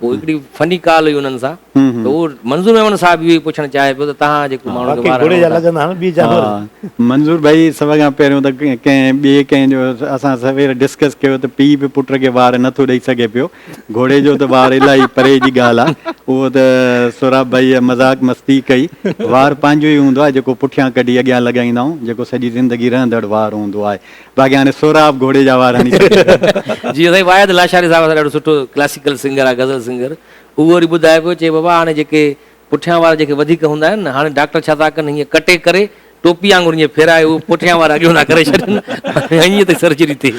पोइ हिकिड़ी फनी कॉल हुई उन्हनि सां त उहो मंज़ूर मेमन साहब इहो पुछणु चाहे पियो त तव्हां जेको माण्हू खे बाक़ी वार घोड़े जा हणो था, लॻंदा आहिनि ॿी जानवर हा मंज़ूर भाई सभ खां पहिरियों त कंहिं ॿिए कंहिंजो असां सवेर डिस्कस कयो त पीउ बि पुट खे वार नथो ॾेई सघे पियो घोड़े जो त वार इलाही परे जी ॻाल्हि आहे उहो त सोराब भाई मज़ाक मस्ती कई वार पंहिंजो ई हूंदो आहे जेको पुठियां कढी अॻियां लॻाईंदा आहियूं जेको सॼी ज़िंदगी रहंदड़ वार हूंदो आहे बाक़ी हाणे सोराब घोड़े जा वार हणी सघे जी साईं वाहिद लाशारी साहब असां ॾाढो सुठो क्लासिकल सिंगर आहे गज़ल सिंगर उहो वरी ॿुधाए पियो चए बाबा हाणे जेके पुठियां वारा जेके वधीक हूंदा आहिनि न हाणे डॉक्टर छा था कनि हीअं कटे करे टोपी वांगुरु ईअं फेराए उहो पुठियां वारा अॻियो था करे छॾनि हीअं त सर्जरी थिए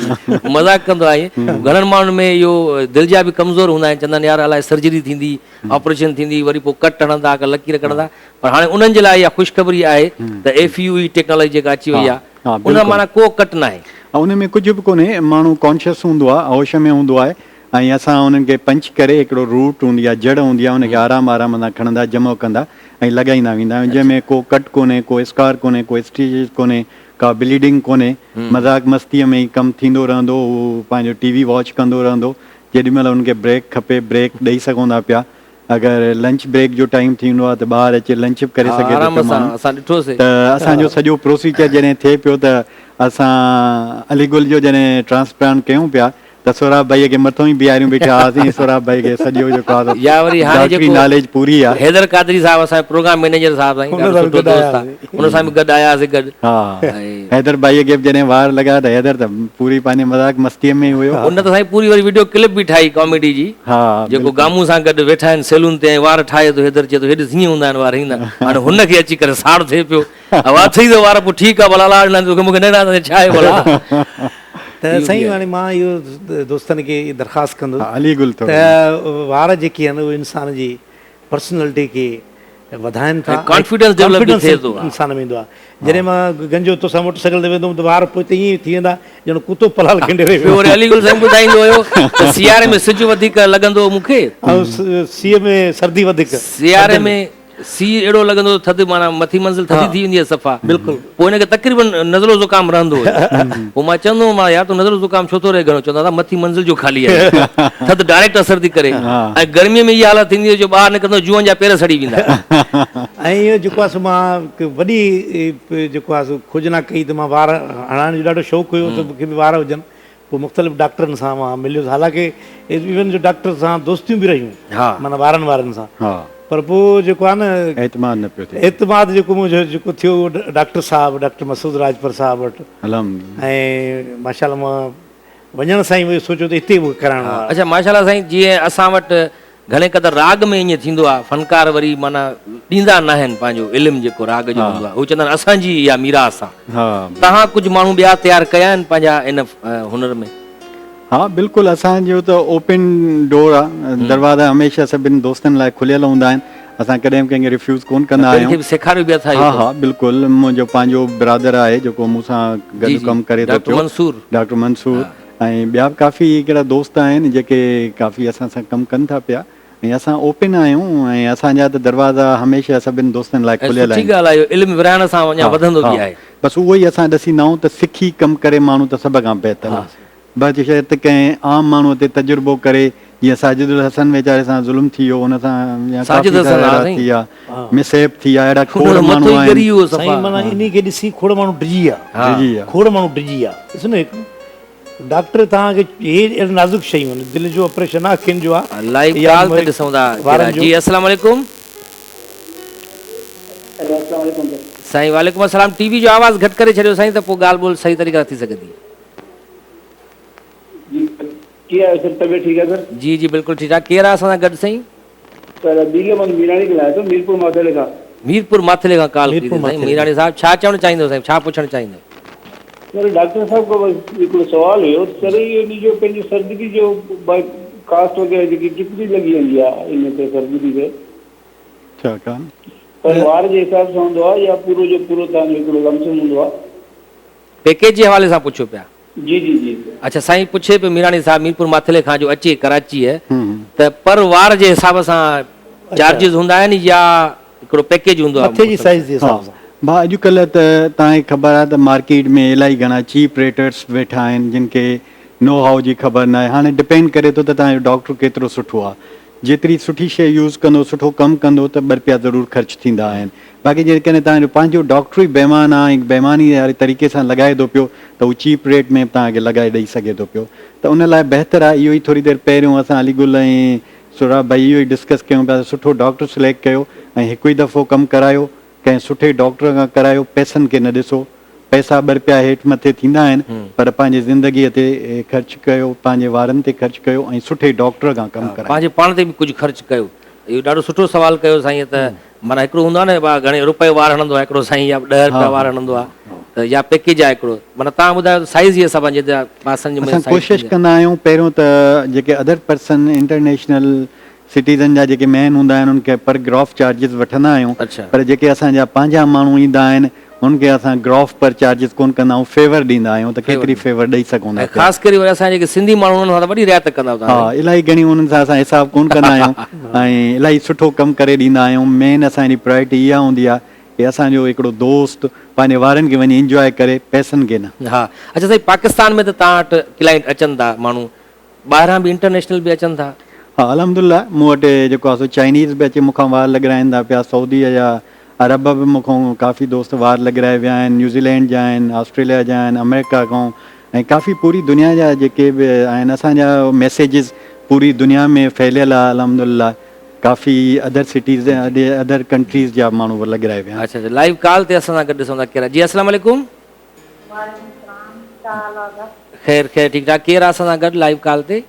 मज़ाक कंदो आहे ईअं घणनि माण्हुनि में इहो दिलि जा बि कमज़ोर हूंदा आहिनि चवंदा आहिनि यार अलाए सर्जरी थींदी ऑपरेशन थींदी वरी पोइ कट हणंदा का लकीर कढंदा पर हाणे उन्हनि जे लाइ इहा ख़ुशख़बरी आहे त FUE टेक्नोलॉजी जेका अची वई हा, आहे उन बिल्कुलु। माना को कट न आहे ऐं उन में कुझु बि कोन्हे माण्हू कॉन्शियस हूंदो आहे होश में हूंदो आहे ऐं असां उन्हनि खे पंच करे हिकिड़ो रूट हूंदी आहे जड़ हूंदी आहे उनखे आराम आराम सां खणंदा जमो कंदा ऐं लॻाईंदा वेंदा आहियूं जंहिंमें को कट कोन्हे को स्कार कोन्हे को स्टिचेस कोन्हे का ब्लीडिंग कोन्हे मज़ाक मस्तीअ में ई कमु थींदो रहंदो उहो पंहिंजो TV वॉच कंदो रहंदो जेॾीमहिल उनखे ब्रेक खपे ब्रेक ॾेई सघूं था पिया अगरि लंच ब्रेक जो टाइम थींदो आहे त ॿाहिरि अचे लंच बि करे हा, सघे थो आराम पियो सां माण्हू। असां ॾिठोसीं त असांजो सॼो प्रोसीजर जॾहिं थिए पियो त असां अलीगुल जो जॾहिं ट्रांसप्लांट कयूं पिया त सोराब भाईअ खे मथां ई बीहारियूं बीठा हुआसीं सोराब भाई खे सॼो जेको आहे या वरी हाणे डॉक्टरी जेको नॉलेज पूरी आहे हैदर कादरी साहब असांजे प्रोग्राम मैनेजर साहब साईं ॾाढो सुठो दोस्त आहे उन सां बि गॾु आयासीं गॾु हा ऐं हैदर भाईअ खे बि जॾहिं वार लॻा त हैदर त पूरी पंहिंजे मज़ाक मस्तीअ में ई हुयो उन त साईं पूरी वरी वीडियो क्लिप बि ठाही कॉमेडी जी हा जेको गामू सां गॾु वेठा आहिनि सैलून ते ऐं वार ठाहे थो हैदर चए थो हेॾे हीअं हूंदा आहिनि वार हींदा हाणे हुनखे अची करे साड़ थिए पियो अथई त वार पोइ ठीकु आहे भला लाड़ न मूंखे न छा आहे भला त साईं हाणे मां इहो दोस्तनि खे दरख़्वास्त कंदुसि अलीगुल थोरो त वार जेके आहिनि उहे इंसान जी पर्सनैलिटी खे वधाइनि था ऐं confidence develop बि थिए थो। इंसान में ईंदो आहे जॾहिं मां गंजो तोसां मोटरसाइकिल ते वेंदुमि त वार पोइ त ईअं थी वेंदा ॼण कुतो पलाल खिंडे ॿियो वरी अलीगुल साईं ॿुधाईंदो हुयो त सियारे में सिजु वधीक लॻंदो हो मूंखे ऐं सीअ में सर्दी वधीक सियारे में सी अहिड़ो लॻंदो हो थधि माना मथी मंज़िल थधी थी वेंदी आहे सफ़ा बिल्कुलु पोइ हिनखे तक़रीबन नज़रो ज़ुकाम रहंदो हुयो पोइ मां चवंदो हुउमि यार तूं नज़रो ज़ुकाम छो थो रहे घणो चवंदा दादा मथी मंज़िल जो ख़ाली आहे थधि डायरेक्ट असर थी करे ऐं गर्मीअ में इहा हालत थींदी आहे जो ॿाहिरि निकिरंदो जुअनि जा पेर सड़ी वेंदा ऐं इहो जेको आहे सो मां हिकु वॾी जेको आहे सो खोजना कई त मां वार हणाइण जो ॾाढो शौक़ु हुयो त मूंखे बि वार हुजनि पोइ मुख़्तलिफ़ डॉक्टरनि सां मां मिलियुसि हालांकि इवन जो डॉक्टर सां दोस्तियूं बि रहियूं हा माना वारनि सां हा पर पोइ जेको आहे न एतमाद न पियो थिए एतमाद जेको मुंहिंजो जेको थियो उहो डॉक्टर साहब डॉक्टर मसूद राजपर साहब वटि अलहमदुलिल्लाह ऐं माशाल्लाह मां वञण सां ई सोचियो त हिते बि कराइणो आहे अच्छा माशाल्लाह साईं जीअं असां वटि घणे क़दर राग में ईअं थींदो आहे फनकार वरी माना ॾींदा न आहिनि पंहिंजो इल्मु जेको राग जो हूंदो आहे उहे चवंदा आहिनि असांजी इहा मीरास आहे हा तव्हां कुझु माण्हू ॿिया तयारु कया आहिनि पंहिंजा इन हुनर में हा बिल्कुलु असांजो त ओपन डोर आहे दरवाज़ा हमेशह सभिनि दोस्तनि लाइ खुलियल हूंदा आहिनि असां कॾहिं कंहिंखे रिफ्यूज़ कोन कंदा कंहिंखे आहियूं बि सेखारियो बि अथई हा हा बिल्कुलु मुंहिंजो पंहिंजो ब्रदर आहे जेको मूंसां जी, गॾु जी, कमु करे थो डॉक्टर पियो मंसूर। डॉक्टर मंसूर ऐं ॿिया बि काफ़ी हिकिड़ा दोस्त आहिनि जेके काफ़ी असां सां कमु कनि था पिया ऐं असां ओपन आहियूं ऐं असांजा त दरवाज़ा हमेशह सभिनि दोस्तनि लाइ ऐं खुलियल सुठी आहिनि ॻाल्हि आहे इहो इल्मु विराइण सां अञा वधंदो बि आहे बसि उहो ई असां ॾिसींदा आहियूं त सिखी कमु करे माण्हू त सभ खां बहितर आहे बसि शर्त कंहिं आम माण्हूअ ते तजुर्बो करे जीअं साजिदुल हसन वेचारे सां ज़ुल्म थी वियो हुन सां या साजिद काफ़ी हसन, सारा हा साईं। थी विया मिसहैब थी विया अहिड़ा खोड़ हुनजो मथो माण्हू ई ॻरी आहिनि वियो साईं सफ़ा माना इन खे ॾिसी खोड़ माण्हू डिॼी विया जी जी खोड़ माण्हू डिॼी विया ॾिसो न हिकु डॉक्टर तव्हांखे हे अहिड़ो नाज़ुक शयूं आहिनि दिलि जो ऑपरेशन आहे अखियुनि जो आहे लाइव या कॉल ते ॾिसूं था वारनि जो। जी अस्सलाम वालेकुम साईं वालेकुम अस्सलाम टीवी जो आवाज़ घटि करे छॾियो साईं त पोइ ॻाल्हि ॿोल सही तरीक़े सां थी सघंदी क्या है सर तबीयत ठीक है सर जी जी बिल्कुलु ठीकु आहे केरु आहे असां सां गॾु साईं सर दिल्ली में मीरानी के लाया तो मीरपुर माथेले का मीरपुर माथेले खां कॉल कई मीरपुर साईं माथेले। मीराणी साहब छा चवणु चाहींदो साईं छा पुछणु चाहींदो सर डॉक्टर साहब को बस हिकिड़ो सवाल हुयो सर ये जो पंहिंजी सर्जरी जो कास्ट वग़ैरह जेकी कितनी लगी वेंदी आहे इन ते सर्जरी ते छा कान परिवार जे हिसाब सां हूंदो आहे या पूरो जो पूरो तव्हांजो हिकिड़ो लमसम हूंदो आहे? पैकेज जे हवाले सां पुछो पिया। जी जी जी अच्छा साईं पुछे पियो मीराणी साहब मीरपुर माथले खां जो अचे कराची है हम्म। त पर वार जे हिसाब सां चार्जिस हूंदा आहिनि या हिकिड़ो पैकेज हूंदो आहे? मथे जी साइज़ जे हिसाब सां। भाउ अॼुकल्ह त तव्हांखे ख़बर आहे त मार्केट में इलाही घणा चीप रेटर्स वेठा आहिनि जिन खे नो हाउ जी ख़बर न आहे। हाणे डिपेंड करे थो त तव्हांजो डॉक्टर केतिरो सुठो आहे। जेतिरी सुठी शइ यूज़ कंदो सुठो कमु कंदो त ॿ रुपया ज़रूरु ख़र्चु थींदा आहिनि। बाक़ी जेकॾहिं तव्हांजो पंहिंजो डॉक्टर ई बेईमान आहे ऐं बेईमानी वारे तरीक़े सां लॻाए थो पियो त उहो चीप रेट में तव्हांखे लॻाए ॾेई सघे थो पियो। त उन लाइ बहितरु आहे इहो ई थोरी देरि पहिरियों असां अलीगुल ऐं सुराब भाई इहो ई डिस्कस कयूं पिया सुठो डॉक्टर सिलेक्ट कयो ऐं हिकु ई दफ़ो कमु करायो कंहिं सुठे डॉक्टर खां करायो। पैसनि खे न ॾिसो, पैसा ॿ रुपया हेठि मथे थींदा आहिनि पर पंहिंजी ज़िंदगीअ ते ख़र्चु कयो, पंहिंजे वारनि ते ख़र्चु कयो ऐं सुठे डॉक्टर खां कमु करायो। पंहिंजे पाण ते बि कुझु ख़र्चु कयो। इहो ॾाढो सुठो सवाल कयो साईं। त माना हिकिड़ो हूंदो आहे न भाउ घणे रुपए वार हणंदो आहे हिकिड़ो साईं या 10 रुपया वार हणंदो आहे त या पैकेज आहे हिकिड़ो। माना तव्हां ॿुधायो साइज़ जे हिसाब सां पासनि असां कोशिशि कंदा आहियूं पहिरियों त जेके अदर पर्सन इंटरनेशनल सिटीज़न जा जेके मैन हूंदा आहिनि उनखे पर ग्रॉफ चार्जिस वठंदा आहियूं। अच्छा। पर जेके असांजा पंहिंजा माण्हू ईंदा आहिनि उनखे असां ग्रॉफ पर चार्जिस कोन कंदा आहियूं, फेवर ॾींदा आहियूं त केतिरी फेवर ॾेई सघूं था। ख़ासि करे वरी असां जेके सिंधी माण्हू उन्हनि सां त वॾी रियायत कंदा आहियूं। हा इलाही घणी उन्हनि सां असां हिसाब कोन कंदा आहियूं ऐं इलाही सुठो कमु करे ॾींदा आहियूं। मेन असांजी प्रायोरिटी इहा हूंदी आहे की असांजो हिकिड़ो दोस्त पंहिंजे वारनि खे वञी इंजॉय करे, पैसनि खे न। हा अच्छा साईं पाकिस्तान में त तव्हां वटि क्लाइंट अचनि था माण्हू ॿाहिरां बि इंटरनेशनल बि अचनि था? हा अल्हम्दुलिल्लाह मूं वटि जेको आहे सो चाइनीज़ बि अचे मूंखां वार लॻाराइनि था पिया, सऊदीअ जा अरब बि मूंखां काफ़ी दोस्त वार लॻाराए विया आहिनि, न्यूज़ीलैंड जा आहिनि, ऑस्ट्रेलिया जा आहिनि, अमेरिका खां ऐं काफ़ी पूरी दुनिया जा जेके बि आहिनि। असांजा मैसेजिस पूरी दुनिया में फैलियल आहे अल्हम्दुलिल्लाह। काफ़ी अदर सिटीज़ अदर कंट्रीज़ जा माण्हू लॻाराए विया आहिनि। अच्छा लाइव कॉल ते असां सां गॾु ॾिसूं था कहिड़ा। जी अस्सलाम वालेकुम। ख़ैर ख़ैर ठीकु ठाक। केरु आहे असां सां गॾु लाइव कॉल ते?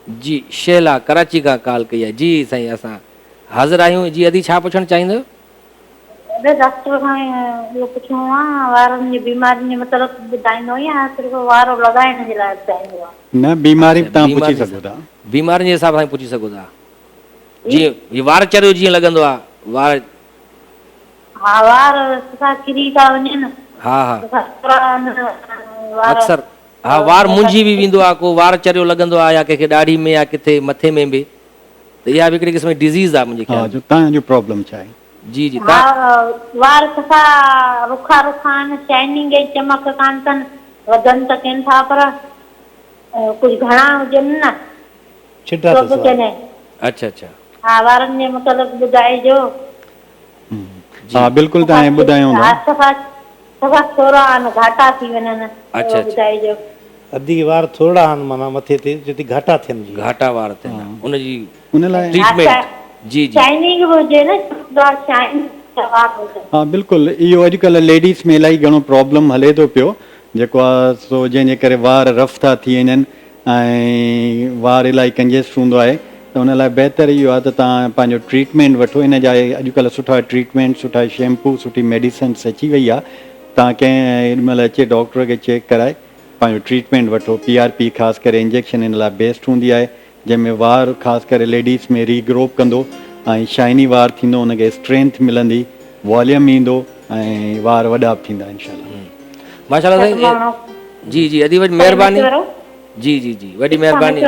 जी शैला कराची खां कॉल कई आहे। जी साईं असां हाज़िर आहियूं। जी अदी छा पुछणु चाहींदो? डॉक्टर खां इहो पुछिणो आहे वारनि जी बीमारियुनि जो मतिलबु ॿुधाईंदो या सिर्फ़ वार लॻाइण जे लाइ ॿुधाईंदो आहे? न बीमारी बि तव्हां पुछी सघो था। बीमारियुनि जे हिसाब सां पुछी सघो था। जीअं हीअ वार चरियो जीअं लॻंदो आहे वार। हा वार सुठा किरी था वञनि। हा हा वार अक्सर हा वार मुंझी बि वेंदो आहे, को वार चरियो लॻंदो आहे या कंहिंखे ॾाढी में या किथे मथे में बि। त इहा बि हिकिड़ी क़िस्म जी डिज़ीज़ आहे मुंहिंजे हा ख्याल जो तव्हांजो प्रॉब्लम छा आहे? जी जी हा वार सफ़ा रुखा रुखा आहिनि, शाइनिंग ऐं चमक कान अथनि, वधनि त कनि था पर कुझु घणा हुजनि न छिटा तो बि कनि। अच्छा अच्छा हा वारनि जो मतिलबु ॿुधाइजो। हा बिल्कुलु तव्हां ॿुधायूं था। हा सफ़ा सफ़ा थोरा आहिनि घाटा थी वञनि। अच्छा ॿुधाइजो। अधी वार थोरा आहिनि माना मथे ते जिते घाटा थियनि जी। घाटा वार थियनि उनजी उन लाइ ट्रीटमेंट। जी जी शाइनिंग बि हुजे न शाइनिंग वार हुजे। हा बिल्कुलु इहो अॼुकल्ह लेडीज़ में इलाही घणो प्रॉब्लम हले थो पियो जेको आहे सो जंहिंजे करे वार रफ था थी वञनि ऐं वार इलाही कंजेस्ट हूंदो आहे। त उन लाइ बहितरु इहो आहे त तव्हां पंहिंजो ट्रीटमेंट वठो। इन जा अॼुकल्ह सुठा ट्रीटमेंट, सुठा शैम्पू, सुठी मेडिसिन्स अची वई आहे। तव्हां कंहिं हिन महिल अचे डॉक्टर खे चेक कराए पंहिंजो ट्रीटमेंट वठो। PRP ख़ासि करे इंजेक्शन इन लाइ बेस्ट हूंदी आहे जंहिंमें वार ख़ासि करे लेडीज़ में रीग्रो कंदो ऐं शाइनी वार थींदो, उनखे स्ट्रेंथ मिलंदी, वॉल्यूम ईंदो ऐं वार वॾा बि थींदा इंशाल्लाह। माशाल्लाह साईं। जी जी अदी वॾी महिरबानी। जी जी जी वॾी महिरबानी।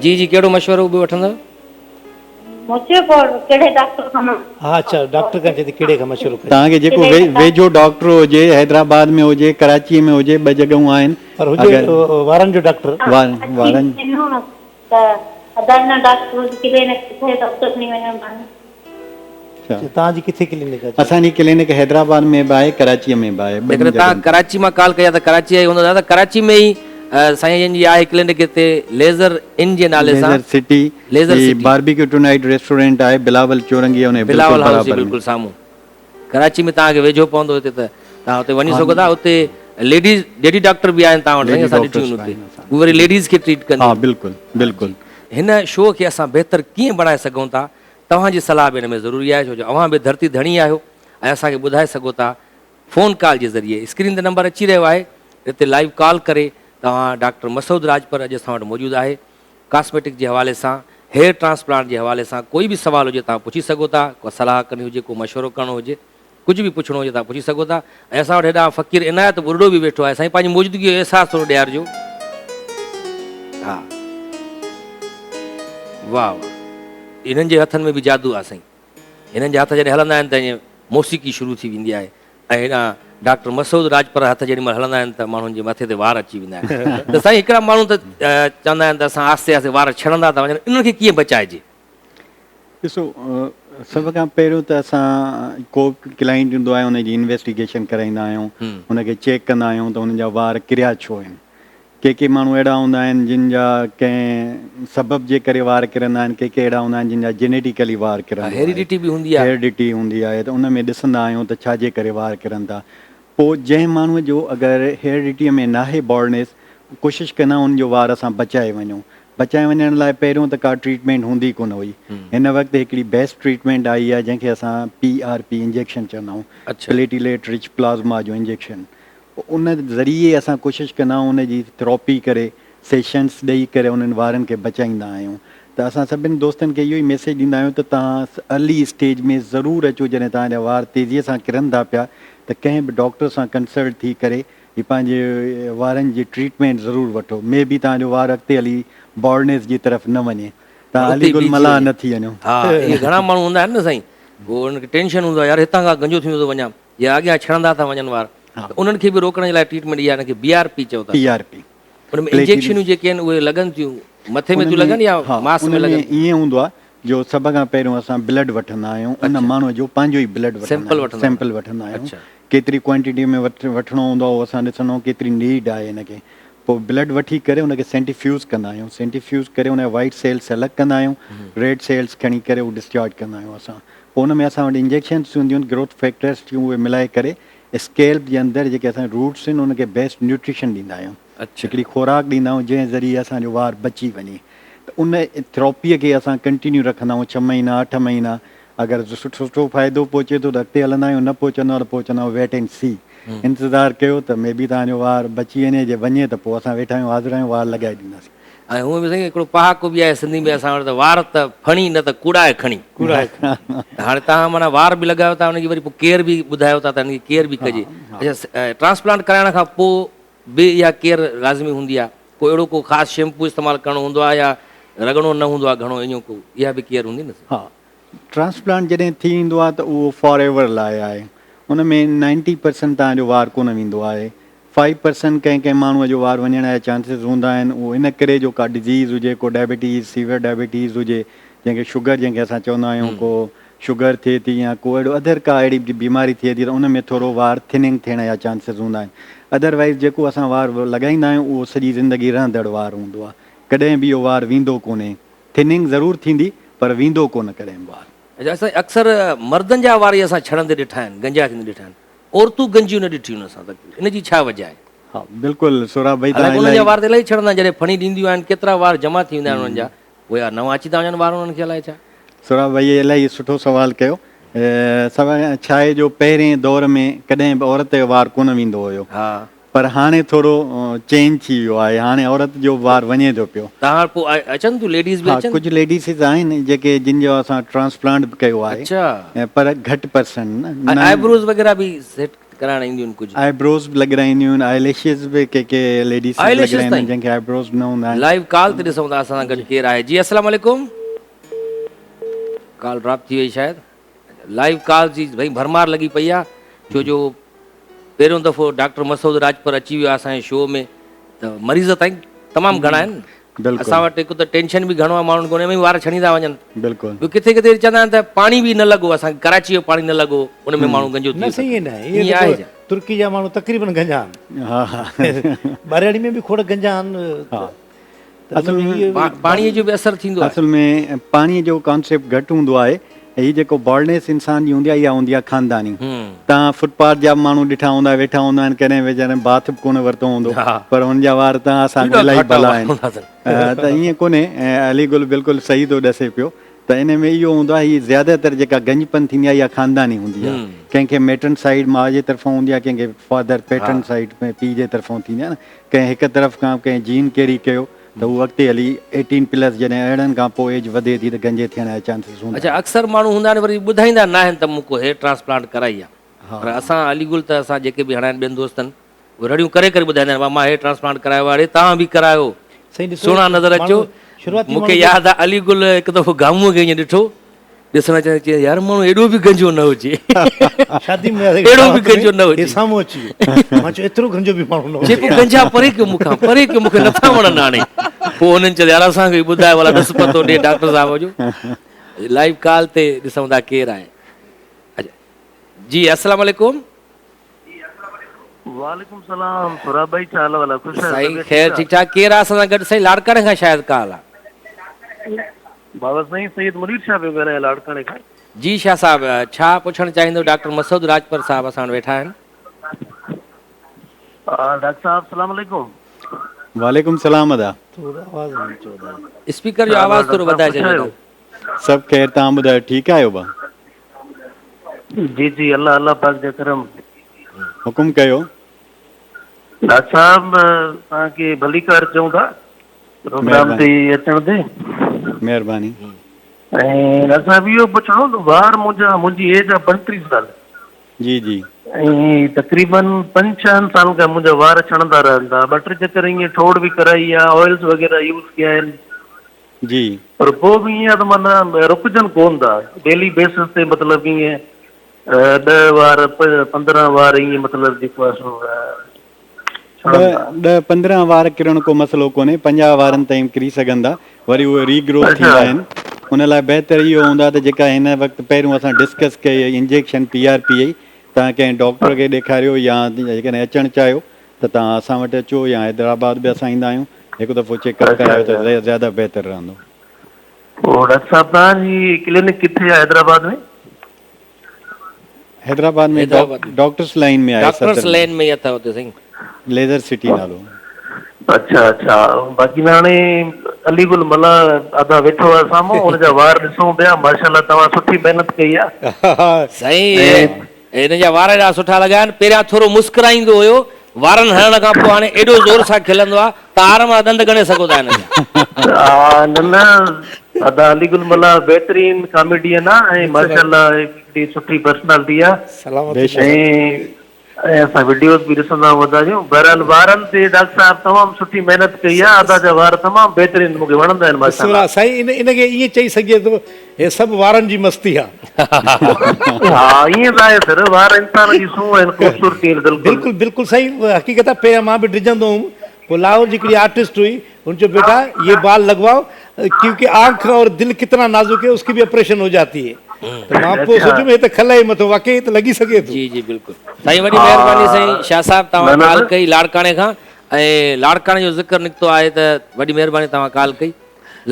जी जी कहिड़ो मशवरो बि वठंदव? कहिड़े डॉक्टर खां? हा अच्छा डॉक्टर खां चए कहिड़े खां मशवरो करे? तव्हांखे जेको वेझो डॉक्टर हुजे, हैदराबाद में हुजे, कराची में हुजे, ॿ जॻहूं आहिनि। पर हुजे वारनि जो डॉक्टर? वारनि तव्हांजी किथे क्लिनिक आहे? असांजी क्लिनिक हैदराबाद में बि आहे, कराचीअ में बि आहे। जेकॾहिं तव्हां कराची मां कॉल कया त कराची हूंदो त कराची में ई साईं जी आहे क्लिनिक हिते लेज़र इन जे नाले सां। Laser city barbecue tonight restaurant आहे बिलावल चौरंगी उन बिलावल हाउस बिल्कुलु साम्हूं। कराची में तव्हांखे वेझो पवंदो हिते त तव्हां हुते वञी सघो था। हुते लेडीज़ लेडी डॉक्टर बि आहिनि तव्हां वटि, असां ॾिठियूं हुते उहे वरी लेडीज़ खे ट्रीट कंदी। हा बिल्कुलु बिल्कुलु। हिन शो खे असां बहितर कीअं बणाए सघूं था तव्हांजी सलाह बि हिन में ज़रूरी आहे, छो जो अव्हां बि धरती धणी आहियो ऐं असांखे ॿुधाए सघो था फ़ोन कॉल जे ज़रिए। स्क्रीन ते नंबर अची रहियो आहे, हिते लाइव कॉल करे तव्हां डॉक्टर मसूद राजपर अॼु असां वटि मौजूदु आहे कॉस्मेटिक जे हवाले सां हेयर ट्रांसप्लांट जे हवाले सां कोई बि सुवाल हुजे तव्हां पुछी सघो था, को सलाह करणी हुजे, को मशवरो करणो हुजे, कुझु बि पुछणो हुजे तव्हां पुछी सघो था। ऐं असां वटि हेॾा फ़क़ीर इनायत बुरड़ो बि वेठो आहे, साईं पंहिंजी मौजूदगी जो अहसासु थोरो ॾियारिजो। हा, वाह वाह, इन्हनि जे हथनि में बि जादू आहे साईं। हिननि जा हथ जॾहिं हलंदा आहिनि त ईअं मौसीक़ी शुरू थी वेंदी आहे। ऐं हेॾां डॉक्टर मसूद राजपर हथ जेॾी महिल हलंदा आहिनि त माण्हुनि जे मथे ते वार अची वेंदा आहिनि। त साईं हिकिड़ा माण्हू त चवंदा आहिनि त असां आस्ते आस्ते वार छॾंदा था वञनि, इन्हनि खे कीअं बचाइजे? ॾिसो, सभ खां पहिरियों त असां को क्लाइंट ईंदो आहे हुनजी इन्वेस्टिगेशन कराईंदा आहियूं, हुनखे चेक कंदा आहियूं त हुननि जा वार किरिया छो आहिनि। के माण्हू अहिड़ा हूंदा आहिनि जिन जा कंहिं सबब जे करे वार किरंदा आहिनि, के अहिड़ा हूंदा आहिनि जिन जा जेनेटिकली वार किरंदा आहिनि, हेरिडिटी बि हूंदी आहे। हेरिडिटी हूंदी आहे, त उन में ॾिसंदा आहियूं त छाजे करे वार किरनि था। पोइ जंहिं माण्हूअ जो अगरि हेरिडिटीअ में नाहे बॉर्डनेस, कोशिशि कंदा उनजो वार असां बचाए वञूं। बचाए वञण लाइ पहिरियों त का ट्रीटमेंट हूंदी कोन हुई। हिन वक़्तु हिकिड़ी बेस्ट ट्रीटमेंट आई आहे जंहिंखे असां PRP इंजेक्शन चवंदा आहियूं, प्लेटिलेट रिच प्लाज़्मा जो इंजेक्शन। उन ज़रिए असां कोशिशि कंदा आहियूं उनजी थेरेपी करे, सेशन्स ॾेई करे उन्हनि वारनि खे बचाईंदा आहियूं। त असां सभिनी दोस्तनि खे इहो ई मैसेज ॾींदा आहियूं त तव्हां अर्ली स्टेज में ज़रूरु अचो। जॾहिं तव्हांजा वार तेज़ीअ सां किरनि था पिया त कंहिं बि डॉक्टर सां कंसल्ट थी करे ही पंहिंजे वारनि जी ट्रीटमेंट ज़रूरु वठो। मे बि तव्हांजो वार अॻिते हली बॉर्डनेस जी तरफ़ न वञे, तव्हां अली गुल मलाह न थी वञो। हा, इहे घणा माण्हू हूंदा आहिनि न साईं, उहो हुनखे टेंशन हूंदो आहे यार हितां खां गंजो थी वेंदो वञा, या अॻियां छॾंदा था वञनि वार। उन्हनि खे बि रोकण जे लाइ ट्रीटमेंट इहा हिनखे BRP चओ था। PRP उन में इंजेक्शनूं जेके आहिनि उहे लॻनि थियूं, मथे में थियूं लॻनि या मास में लॻनि? ईअं हूंदो आहे जो सभ खां पहिरियों असां ब्लड वठंदा आहियूं, उन माण्हूअ जो पंहिंजो ई ब्लड सैंपल वठंदा आहियूं। केतिरी क्वांटिटी में वठिणो हूंदो आहे उहो असां ॾिसंदा आहियूं, केतिरी नीड आहे हिनखे। पोइ ब्लड वठी करे उनखे सेंटिफ्यूज़ कंदा आहियूं, सेंटिफ्यूज़ करे उन वाइट सेल्स अलॻि कंदा आहियूं, रेड सेल्स खणी करे उहो डिस्चार्ज कंदा आहियूं असां। पोइ उन में असां वटि इंजेक्शन्स हूंदियूं आहिनि, ग्रोथ फैक्टर्स जूं, उहे मिलाए करे स्कैल्प जे अंदरि जेके असां रूट्स आहिनि उनखे बेस्ट न्यूट्रिशन ॾींदा आहियूं, हिकिड़ी खुराक ॾींदा आहियूं जंहिं ज़रिए असांजो वार बची वञे। त उन थेरेपीअ खे असां कंटिन्यू रखंदा आहियूं 6 महीना 8 महीना। अगरि सुठो फ़ाइदो पहुचे थो त अॻिते हलंदा आहियूं, न पहुचंदो आहे त पोइ चवंदा आहियूं वेट एंड सी, इंतज़ारु कयो त मे बि तव्हांजो वार बची वञे त पोइ असां वेठा आहियूं, हाज़िर आहियूं, वार लॻाए ॾींदासीं। ऐं हूअं बि साईं हिकिड़ो पहाको बि आहे सिंधी में असां वटि, त वार त फणी न त कूड़ाए खणी। हाणे तव्हां माना वार बि लॻायो था, हुनजी वरी पोइ केयर बि ॿुधायो था त हिनजी केयर बि कजे। अच्छा, ट्रांसप्लांट कराइण खां पोइ बि इहा केयर लाज़मी हूंदी आहे? को अहिड़ो को ख़ासि शैम्पू इस्तेमालु करिणो हूंदो आहे या रगड़ो न हूंदो आहे घणो, ईअं को इहा बि केयर हूंदी न? हा, ट्रांसप्लांट जॾहिं थी ईंदो आहे त उहो फॉर एवर लाइ आहे। उन में 90% तव्हांजो वार कोन वेंदो आहे। 5% कंहिं माण्हूअ जो वार वञण जा चांसिस हूंदा आहिनि। उहो इन करे जो का डिज़ीज़ हुजे, को डायबिटीज़, सीवियर डायबिटीज़ हुजे, जंहिंखे शुगर जंहिंखे असां चवंदा आहियूं, को शुगर थिए थी या को अहिड़ो अदर का अहिड़ी बीमारी थिए थी त उन में थोरो वार थिनिंग थियण जा चांसिस हूंदा आहिनि। अदरवाइज़ जेको असां वार लॻाईंदा आहियूं उहो सॼी ज़िंदगी रहंदड़ वार हूंदो आहे, कॾहिं बि इहो वार वेंदो कोन्हे। थिनिंग ज़रूरु थींदी पर वेंदो कोन कॾहिं वार। अच्छा, असां अक्सर मर्दनि जा वार असां छड़ंदे ॾिठा आहिनि, गंजा थींदे ॾिठा आहिनि, औरतूं गंजियूं न ॾिठियूं असां त, इनजी छा वजह आहे? हा, बिल्कुलु सोराब भाई, उन्हनि जा वार त इलाही छड़ंदा आहिनि, जॾहिं फणी ॾींदियूं आहिनि केतिरा वार जमा थी वेंदा आहिनि उन्हनि जा, उहे यार नवां अची था वञनि वार उन्हनि खे, अलाए छा? सोराब भाई इलाही सुठो सवालु कयो। छा आहे जो पहिरें दौर में कॾहिं बि औरत जो वार कोन वेंदो हुयो, पर हाणे थोरो चेंज थी वियो आहे, हाणे औरत जो वार वञे थो पियो। तव्हां पोइ अचनि थियूं लेडीज़ बि? हा, कुझु लेडीज़ आहिनि जेके जिन जो असां ट्रांसप्लांट बि कयो आहे, पर घटि परसेंट। आईब्रोज वग़ैरह बि सेट कराइण ईंदियूं आहिनि कुझु? आईब्रोज बि लॻाराईंदियूं आहिनि, आईलैशिस बि के लेडीज़ लॻाराईंदियूं आहिनि जंहिंखे आईब्रोज न हूंदा आहिनि। लाइव कॉल ते ॾिसूं था असां सां गॾु केरु आहे? जी अस्सलाम वालेकुम। कॉल ड्रॉप थी वई शायदि। लाइव कॉल जी भई भरमार लॻी पई आहे, छो जो पहिरियों दफ़ो डॉक्टर मसूद राजपर अची वियो आहे असांजे शो में, त मरीज़ ताईं तमामु घणा आहिनि। असां वटि हिकु त टेंशन बि घणो आहे, माण्हुनि खे उन में ई वार छणी था वञनि। बिल्कुलु। ॿियो किथे किथे चवंदा आहिनि त पाणी बि न लॻो, असांखे कराची जो पाणी न लॻो, उन में माण्हू गंजो थी वियो। सही न आहे, तुर्की जा माण्हू तक़रीबन गंजा आहिनि। हा, बारियाड़ी में बि खोड़ गंजा आहिनि। पाणीअ जो बि असरु थींदो आहे। असल में पाणीअ जो कॉन्सेप्ट घटि हूंदो आहे। हीअ जेको बॉर्डनेस इंसान जी हूंदी आहे, इहा हूंदी आहे ख़ानदानी। तव्हां फुटपाथ जा माण्हू ॾिठा हूंदा, वेठा हूंदा आहिनि, कॾहिं वीचारे बाथ बि कोन वरितो हूंदो, पर हुनजा वार तव्हां असांखे इलाही भला आहिनि। त ईअं कोन्हे, ऐं अली गुल बिल्कुलु सही थो ॾसे पियो। त इन में इहो हूंदो आहे, हीअ ज़्यादातर जेका गंजपन थींदी आहे इहा ख़ानदानी हूंदी आहे। कंहिंखे मेटर्न साइड माउ जे तरफ़ां हूंदी आहे, कंहिंखे फादर पैटर्न साइड में पीउ जे तरफ़ां थींदी आहे न। कंहिं हिकु तरफ़ खां कंहिं जीन कैरी कयो त उहो अॻिते हली 18+ जॾहिं अरिड़हनि खां पोइ एज वधे थी त गंजे थियण जा चांसिस हूंदा अच्छा अक्सर माण्हू हूंदा आहिनि वरी ॿुधाईंदा न आहिनि त मूंखे हेयर ट्रांसप्लांट कराई आहे पर असां अलीगुल त असां जेके बि हाणे ॿियनि दोस्तनि उहे रड़ियूं करे ॿुधाईंदा आहिनि मां हेयर ट्रांसप्लांट करायो आहे अड़े तव्हां बि करायो सही ॾिसो, सुहिणा नज़र अचो माण्हू शुरूआती मूंखे माण्हू यादि आहे अलीगुल हिकु दफ़ो गामूअ खे ईअं ॾिठो ॾिसण अचे चई यार माण्हू एॾो बि गंजो न हुजे शादी में अहिड़ो बि गंजो न हुजे हे साम्हूं अची वियो मां चयो एतिरो गंजो बि माण्हू न चए हुजे पोइ गंजा परे कयो मूंखां परे कयो मूंखे नथा वणनि हाणे पोइ हुननि चयो यार असांखे बि ॿुधाए भला ॾिस पतो ॾे डॉक्टर साहिब जो लाइव कॉल ते ॾिसूं था केरु आहे अच्छा जी अस्सलाम वालेकुम वालेकुम सलाम सुराब भाई छा हाल वाला ख़ुशि आहियो? साईं ख़ैर ठीकु ठाक केरु आहे असां सां गॾु साईं लाड़काणे खां शायदि कॉल आहे बाबा साईं सैयद मुनीर शाह पियो ॻाल्हायां लाड़काणे खां। जी शाह साहिबु छा पुछणु चाहींदो डॉक्टर मसूद राजपर साहिबु असां वटि वेठा आहिनि डॉक्टर साहब सलाम अलैकुम। वालेकुम सलाम अदा थोरो आवाज़ में चओ था। स्पीकर जो आवाज़ थोरो वधाए छॾियो सभु ख़ैर तव्हां ॿुधायो ठीकु आहियो भाउ जी जी अल्लाह अल्लाह पाक जो करम। हुकुम कयो डॉक्टर साहब तव्हांखे भली कार चऊं था प्रोग्राम ते अचण ते महिरबानी ऐं डॉक्टर साहब इहो पुछणो त ॿार मुंहिंजी एज आहे 35 साल जी जी ऐं तक़रीबन 5-6 साल खां मुंहिंजा वार छणंदा रहंदा 2-3 चक्कर ईअं ठोड़ बि कराई आहे ऑइल्स वग़ैरह यूज़ कया आहिनि जी पर पोइ बि ईअं त माना रुकजनि कोन था डेली बेसिस ते मतिलबु ईअं 10 वार 15 वार ईअं मतिलबु जेको आहे सो छणंदा। 10-15 वार किरण को मसइलो कोन्हे 50 वारनि ताईं किरी सघंदा वरी उहे रीग्रोथ थींदा आहिनि उन लाइ बहितर इहो हूंदा त जेका हिन वक़्तु पहिरियों असां डिस्कस कई इंजेक्शन PRP तव्हां कंहिं डॉक्टर खे ॾेखारियो या जेकॾहिं अचणु चाहियो त तव्हां असां वटि अचो या हैदराबाद बि असां ईंदा आहियूं हिकु दफ़ो चेकअप करायो त ज़्यादा बहितर रहंदो। पोइ डॉक्टर साहब तव्हांजी क्लिनिक किथे आहे हैदराबाद में? हैदराबाद में डॉक्टर्स लाइन में आहे डॉक्टर्स लाइन में ई अथव हुते साईं लेज़र सिटी नालो। अच्छा अच्छा बाक़ी में हाणे अलीगुल मला अदा वेठो आहे साम्हूं हुनजा वार ॾिसूं पिया माशाल्लाह तव्हां सुठी महिनत कई आहे साईं हिन जा वार ॾाढा सुठा लॻा आहिनि पहिरियां थोरो मुस्कुराईंदो हुयो वारनि हणण खां पोइ हाणे एॾो ज़ोर सां खिलंदो आहे त आराम सां दंद गणे सघो था हिन जा न अदा अलीगुल मला बहितरीन कॉमेडियन आहे ऐं माशाल्लाह हिकिड़ी सुठी पर्सनालिटी आहे ऐं असां वीडियोस बि ॾिसंदा वधा आहियूं बहरहाल वारनि ते डॉक्टर साहिब तमामु सुठी महिनत कई आहे अदा जा वार तमामु बहितरीन मूंखे वणंदा आहिनि माशाल्लाह। साईं इनखे ईअं चई सघे थो हे सभु वारनि जी मस्ती आहे हा ईअं त आहे सर वार इंसान जी सूंह आहिनि ख़ूबसूरती बिल्कुलु बिल्कुलु सही हक़ीक़त आहे पहिरियां मां बि डिॼंदो हुउमि पोइ लाहौर जी हिकिड़ी आर्टिस्ट हुई उनजो बेटा ये बाल लगवाओ क्योंकि आंख और दिल कितना नाजुक है उसकी भी ऑपरेशन हो जाती है तो मां पोइ सोचियुमि हे त खल ई मथो वाकई त लॻी सघे थो। जी जी बिल्कुलु साईं वॾी महिरबानी साईं शाह साहिबु तव्हां कॉल कई लाड़काणे खां ऐं लाड़काणे जो ज़िक्र निकितो आहे त वॾी महिरबानी तव्हां कॉल कई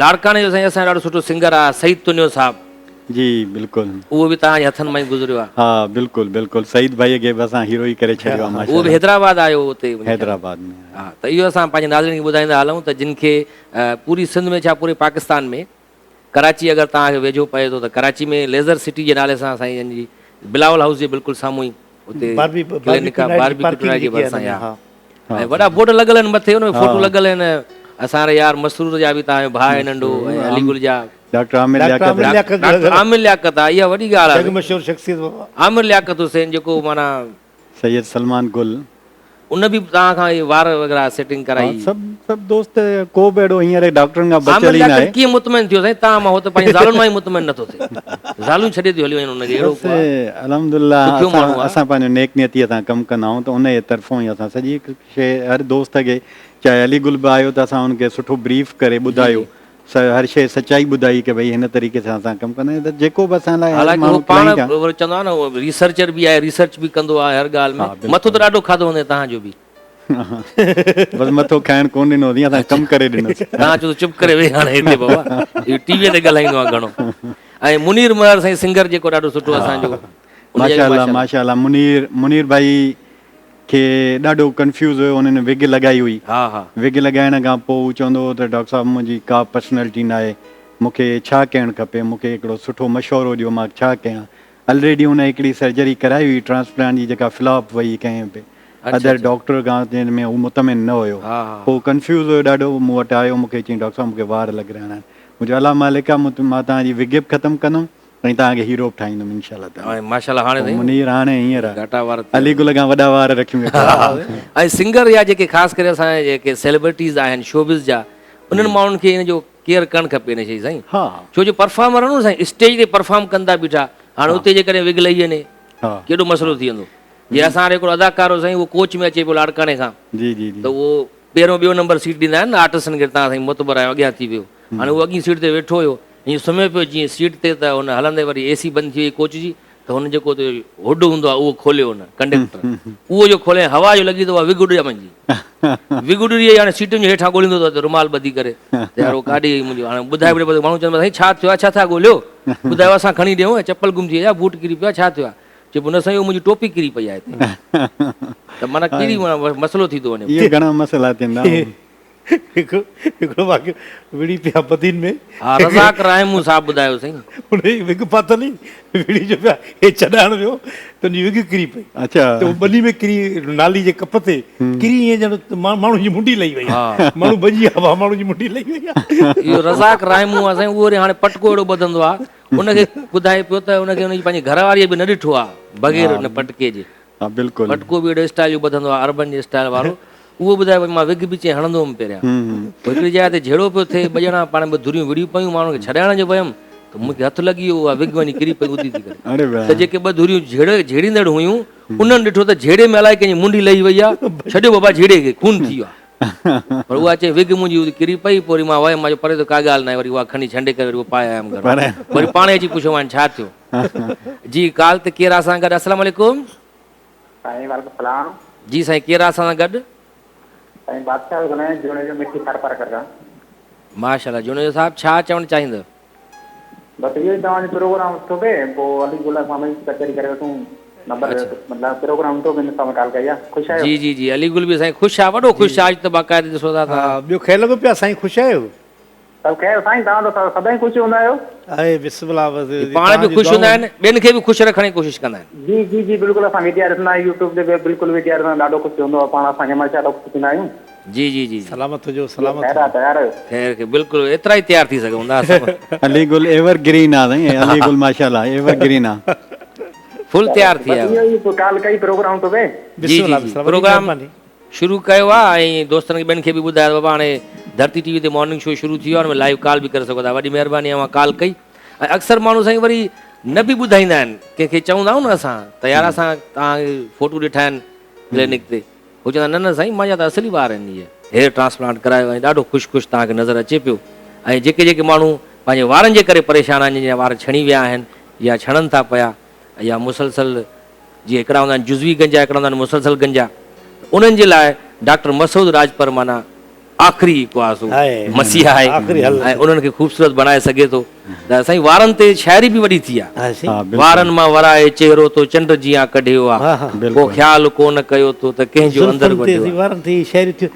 लाड़काणे जो साईं असांजो ॾाढो सुठो सिंगर आहे सईद तुनियो साहिबु जी बिल्कुलु उहो बि तव्हांजे हथनि मां ई गुज़रियो आहे हा बिल्कुलु बिल्कुलु सईद भाईअ खे बि असां हीरो ई करे छॾियो आहे उहो बि हैदराबाद आयो हुते हैदराबाद में हा त इहो असां पंहिंजे नाज़रीन खे ॿुधाईंदा हलूं त जिन खे पूरी सिंध में छा पूरे पाकिस्तान में कराची अगरि तव्हांखे वेझो पए थो त कराची में लेज़र सिटी जे नाले सां साईं जी बिलावल हाउस जे बिल्कुलु साम्हूं ई हुते क्लिनिक आहे बारबी जे भरिसां ऐं वॾा बोर्ड लॻल आहिनि मथे हुन में फोटो लॻल आहिनि असांजे यार मसरूर जा बि तव्हांजो भाउ आहे नंढो ऐं अलीगुल जा डॉक्टर आमिर आमिर लियाकत आहे इहा वॾी ॻाल्हि आहे मशहूर शख्सियत आमिर लियाकत हुसैन जेको माना सैयद सलमान गुल उन बि तव्हां खां वार वग़ैरह सेटिंग कराई सभु दोस्त को बि अहिड़ो हींअर डॉक्टरनि खां बचियल ई न आहे कीअं मुतमइन थियो साईं तव्हां मां हो त पंहिंजी ज़ालुनि मां ई मुतमइन नथो थिए ज़ालूं छॾे थी हलियूं आहिनि हुनखे अहिड़ो अल्हम्दुलिल्लाह असां पंहिंजो नेक नियतीअ सां कमु कंदा आहियूं त उन जे तरफ़ो ई असां सॼी शइ हर दोस्त खे चाहे अलीगुल बि आयो त असां हुनखे सुठो ब्रीफ करे ॿुधायो हर शइ सचाई ॿुधाई की भई हिन तरीक़े सां असां कमु कंदा आहियूं त जेको बि असां लाइ पाण चवंदो आहे न रिसर्चर बि आहे रिसर्च बि कंदो आहे हर ॻाल्हि में मथो त ॾाढो खाधो हूंदो तव्हांजो बि बसि मथो खाइण कोन ॾिनो असां कमु करे ॾिनोसीं तव्हां चओ चुप करे वेह हाणे हिते बाबा इहो टीवीअ ते ॻाल्हाईंदो आहे घणो ऐं मुनीर महर साईं सिंगर जेको ॾाढो सुठो असांजो माशाल्लाह माशाल्लाह मुनीर भाई खे ॾाढो कंफ्यूज़ हुयो हुननि विग लॻाई हुई हा हा विग लॻाइण खां पोइ हू चवंदो हुओ त डॉक्टर साहिबु मुंहिंजी का पर्सनैलिटी न आहे मूंखे छा करणु खपे मूंखे हिकिड़ो सुठो मशवरो ॾियो मां छा कयां ऑलरेडी हुन हिकिड़ी सर्जरी कराई हुई ट्रांसप्लांट जी जेका फ्लॉप वई कंहिं पे अदर डॉक्टर खां जिन में हू मुतमिन न हुयो हा, हा। पोइ कंफ्यूज़ हुयो ॾाढो, मूं वटि आयो, मूंखे चई डॉक्टर साहिबु मूंखे वार लॻराइणा आहिनि। मुंहिंजो अला मालिक आहे, मां तव्हांजी विगिप ख़तमु कंदुमि ऐं तव्हांखे हीरो बि ठाहींदुमि इंशाल्लाह ताला। ऐं माशाल्लाह हाणे साईं मुनीर हाणे हींअर घाटा वार थी अली गुल खां वॾा वार रखी वेठो। ऐं सिंगर या जेके ख़ासि करे असांजे जेके सेलिब्रिटीज़ आहिनि शोबिज़ जा, उन्हनि माण्हुनि खे इन जो केयर करणु खपे इन शइ साईं। हा छो जो परफॉर्मर न साईं स्टेज ते परफॉर्म कंदा बीठा, हाणे उते जेकॾहिं विग लही वञे हा केॾो मसइलो थी वेंदो। जीअं असां हाणे हिकिड़ो अदाकार हो साईं, उहो कोच में अचे पियो लाड़काने खां, जी जी त जी उहो पहिरियों ॿियो नंबर सीट ॾींदा आहिनि न आर्टिस्टनि खे, तव्हां साईं मोतबर आहियो अॻियां थी वियो। हाणे उहो अॻी सीट ते वेठो हुयो, हीअं सुम्हियो पियो जीअं सीट ते, त हुन हलंदे वरी एसी बंदि थी वई कोच जी, त हुन जेको हुड हूंदो आहे उहो खोलियो हुन कंडक्टर, उहो जो खोले हवा जो लॻी त उहा विग उॾी वञी, विग उॾी वई। हाणे सीटुनि जे हेठां ॻोल्हींदो त रुमाल ॿधी करे, त यार उहो काॾे मुंहिंजो हाणे ॿुधाए पियो, माण्हू चवंदा साईं छा थियो आहे, छा था ॻोल्हियो, ॿुधायो असां खणी ॾियूं, चप्पल गुम थी वई आहे, बूट किरी पियो आहे, छा थियो आहे, चए पोइ न साईं उहो मुंहिंजी टोपी किरी पई आहे हिते। त माना कहिड़ी मसइलो थी थो वञे। इहे घणा मसइला थींदा। हिकिड़ो वाक़ियो विड़ी पिया बदीन में, हा रज़ाक रायमू साहब ॿुधायो साईं। हुन जी विग पातल ई विड़ी जो पिया हे छॾाइण वियो त हुनजी विग किरी पई, अच्छा त उहो ॿनी में किरी, नाली जे कप ते किरी, ईअं ॼण माण्हू जी मुंडी लही वई आहे, माण्हू भॼी विया, माण्हू जी मुंडी लही वई आहे। इहो रज़ाक रायमू आहे साईं, उहो वरी हाणे पटको अहिड़ो ॿधंदो आहे, उनखे ॿुधाए पियो त उनखे हुनजी पंहिंजी घरवारीअ बि न ॾिठो आहे बग़ैर हुन पटके जे। हा बिल्कुलु। पटको बि अहिड़ो स्टाइल जो ॿधंदो आहे, अरबन जे स्टाइल वारो, उहो ॿुधाए भई मां विग बि चई हणंदो हुउमि पहिरियां, पोइ हिकिड़ी जॻह ते झेड़ो पियो थिए, ॿ ॼणा पाण ॿ धुरियूं विड़ियूं पियूं, माण्हू खे छॾाइण जो वियुमि त मूंखे हथु लॻी वियो, उहा विग वञी किरी पई उदी थी करे। अरे वाह। त जेके ॿ धुरियूं झेड़ींदड़ हुयूं, उन्हनि ॾिठो त झेड़े में अलाए कंहिंजी मुंडी लही वई आहे, छॾियो बाबा झेड़े खे, खून थी वियो आहे। पर उहा चए विग मुंहिंजी किरी पई, पोइ वरी मां वयुमि, मां परे त का ॻाल्हि न आहे, वरी उहा खणी छंडे करे वरी उहो पाए आयुमि घर, वरी पाण अची पुछियो मां छा थियो। जी काल ते केरु आहे असां गॾु, अस्सलाम वालेकुम। साईं वालेकुम सलाम। जी साईं केरु आहे असां सां गॾु। साईं बादशाह ॻाल्हायां जुणे जो मिठी फर फर कर। माशाल्लाह जुनेजो साहिबु छा चवणु चाहींदव। बसि इहो ई तव्हांजो प्रोग्राम सुठो थिए, पोइ अली गुल सां कचहरी करे वठूं, नंबर मतिलबु प्रोग्राम सुठो थिए, तव्हां ॻाल्हि कई आहे, ख़ुशि आहियो। जी जी जी अली गुल बि साईं ख़ुशि आहे, वॾो ख़ुशि आहे, अॼु त बाक़ाइदे ॾिसो था हा ॿियो ख़्याल लॻो पिया साईं, ख़ुशि आहियो। सभु ख़ैरु साईं, तव्हां त सदाईं ख़ुशि हूंदा आहियो। आहे बिस्मिल्लाह, बसि पाण बि ख़ुशि हूंदा आहिनि, ॿियनि खे बि ख़ुशि रखण जी कोशिशि कंदा आहिनि। जी जी जी बिल्कुलु, असां वीडियो ॾिसंदा आहियूं यूट्यूब ते, बिल्कुलु वीडियो ॾिसंदा, ॾाढो कुझु हूंदो आहे, पाण असांखे हमेशह ॾाढो ख़ुशि थींदा आहियूं। जी जी जी सलामत हुजो, सलामत ख़ैर आहे, तयारु आहियो। ख़ैर खे बिल्कुलु एतिरा ई तयारु थी सघूं था असां। अली गुल एवर ग्रीन आहे साईं, अली गुल माशाल्लाह एवर ग्रीन आहे, फुल तयारु थी बसि आयो। इहो ई ॻाल्हि कई प्रोग्राम थो थिए। जी जी प्रोग्राम शुरू कयो आहे, ऐं दोस्तनि खे ॿियनि खे बि ॿुधायो बाबा हाणे धरती टीवी ते मॉर्निंग शो शुरू थी वियो आहे, हुन में लाइव कॉल बि करे सघो था, वॾी महिरबानी आहे, मां कॉल कई। ऐं अक्सर माण्हू साईं वरी न बि ॿुधाईंदा आहिनि, कंहिंखे चवंदा आहियूं न असां त यार असां तव्हांखे फ़ोटू ॾिठा आहिनि क्लिनिक ते, हू चवंदा न न साईं मुंहिंजा त असली ॿार आहिनि, इहे हेयर ट्रांसप्लांट करायो, ऐं ॾाढो ख़ुशि ख़ुशि तव्हांखे नज़र अचे पियो। ऐं जेके जेके माण्हू पंहिंजे वारनि जे करे परेशान आहिनि, जंहिंजा वार छणी विया आहिनि या छणनि था पिया, या मुसलसल जीअं हिकिड़ा हूंदा आहिनि जुज़वी गंजा, हिकिड़ा हूंदा आहिनि मुसलसल गंजा, उन्हनि जे लाइ डॉक्टर मसूद राजपर माना आख़िरी मसीहा आहे, ऐं उन्हनि खे ख़ूबसूरत बणाए सघे थो। त साईं वारनि ते शाइरी बि वॾी थी आहे, वारनि मां वराए चेहरो तो चंड जीअं कढियो आहे, को ख़्यालु कोन कयो तो त कंहिंजो अंदरि वारनि ते शाइरी थियो।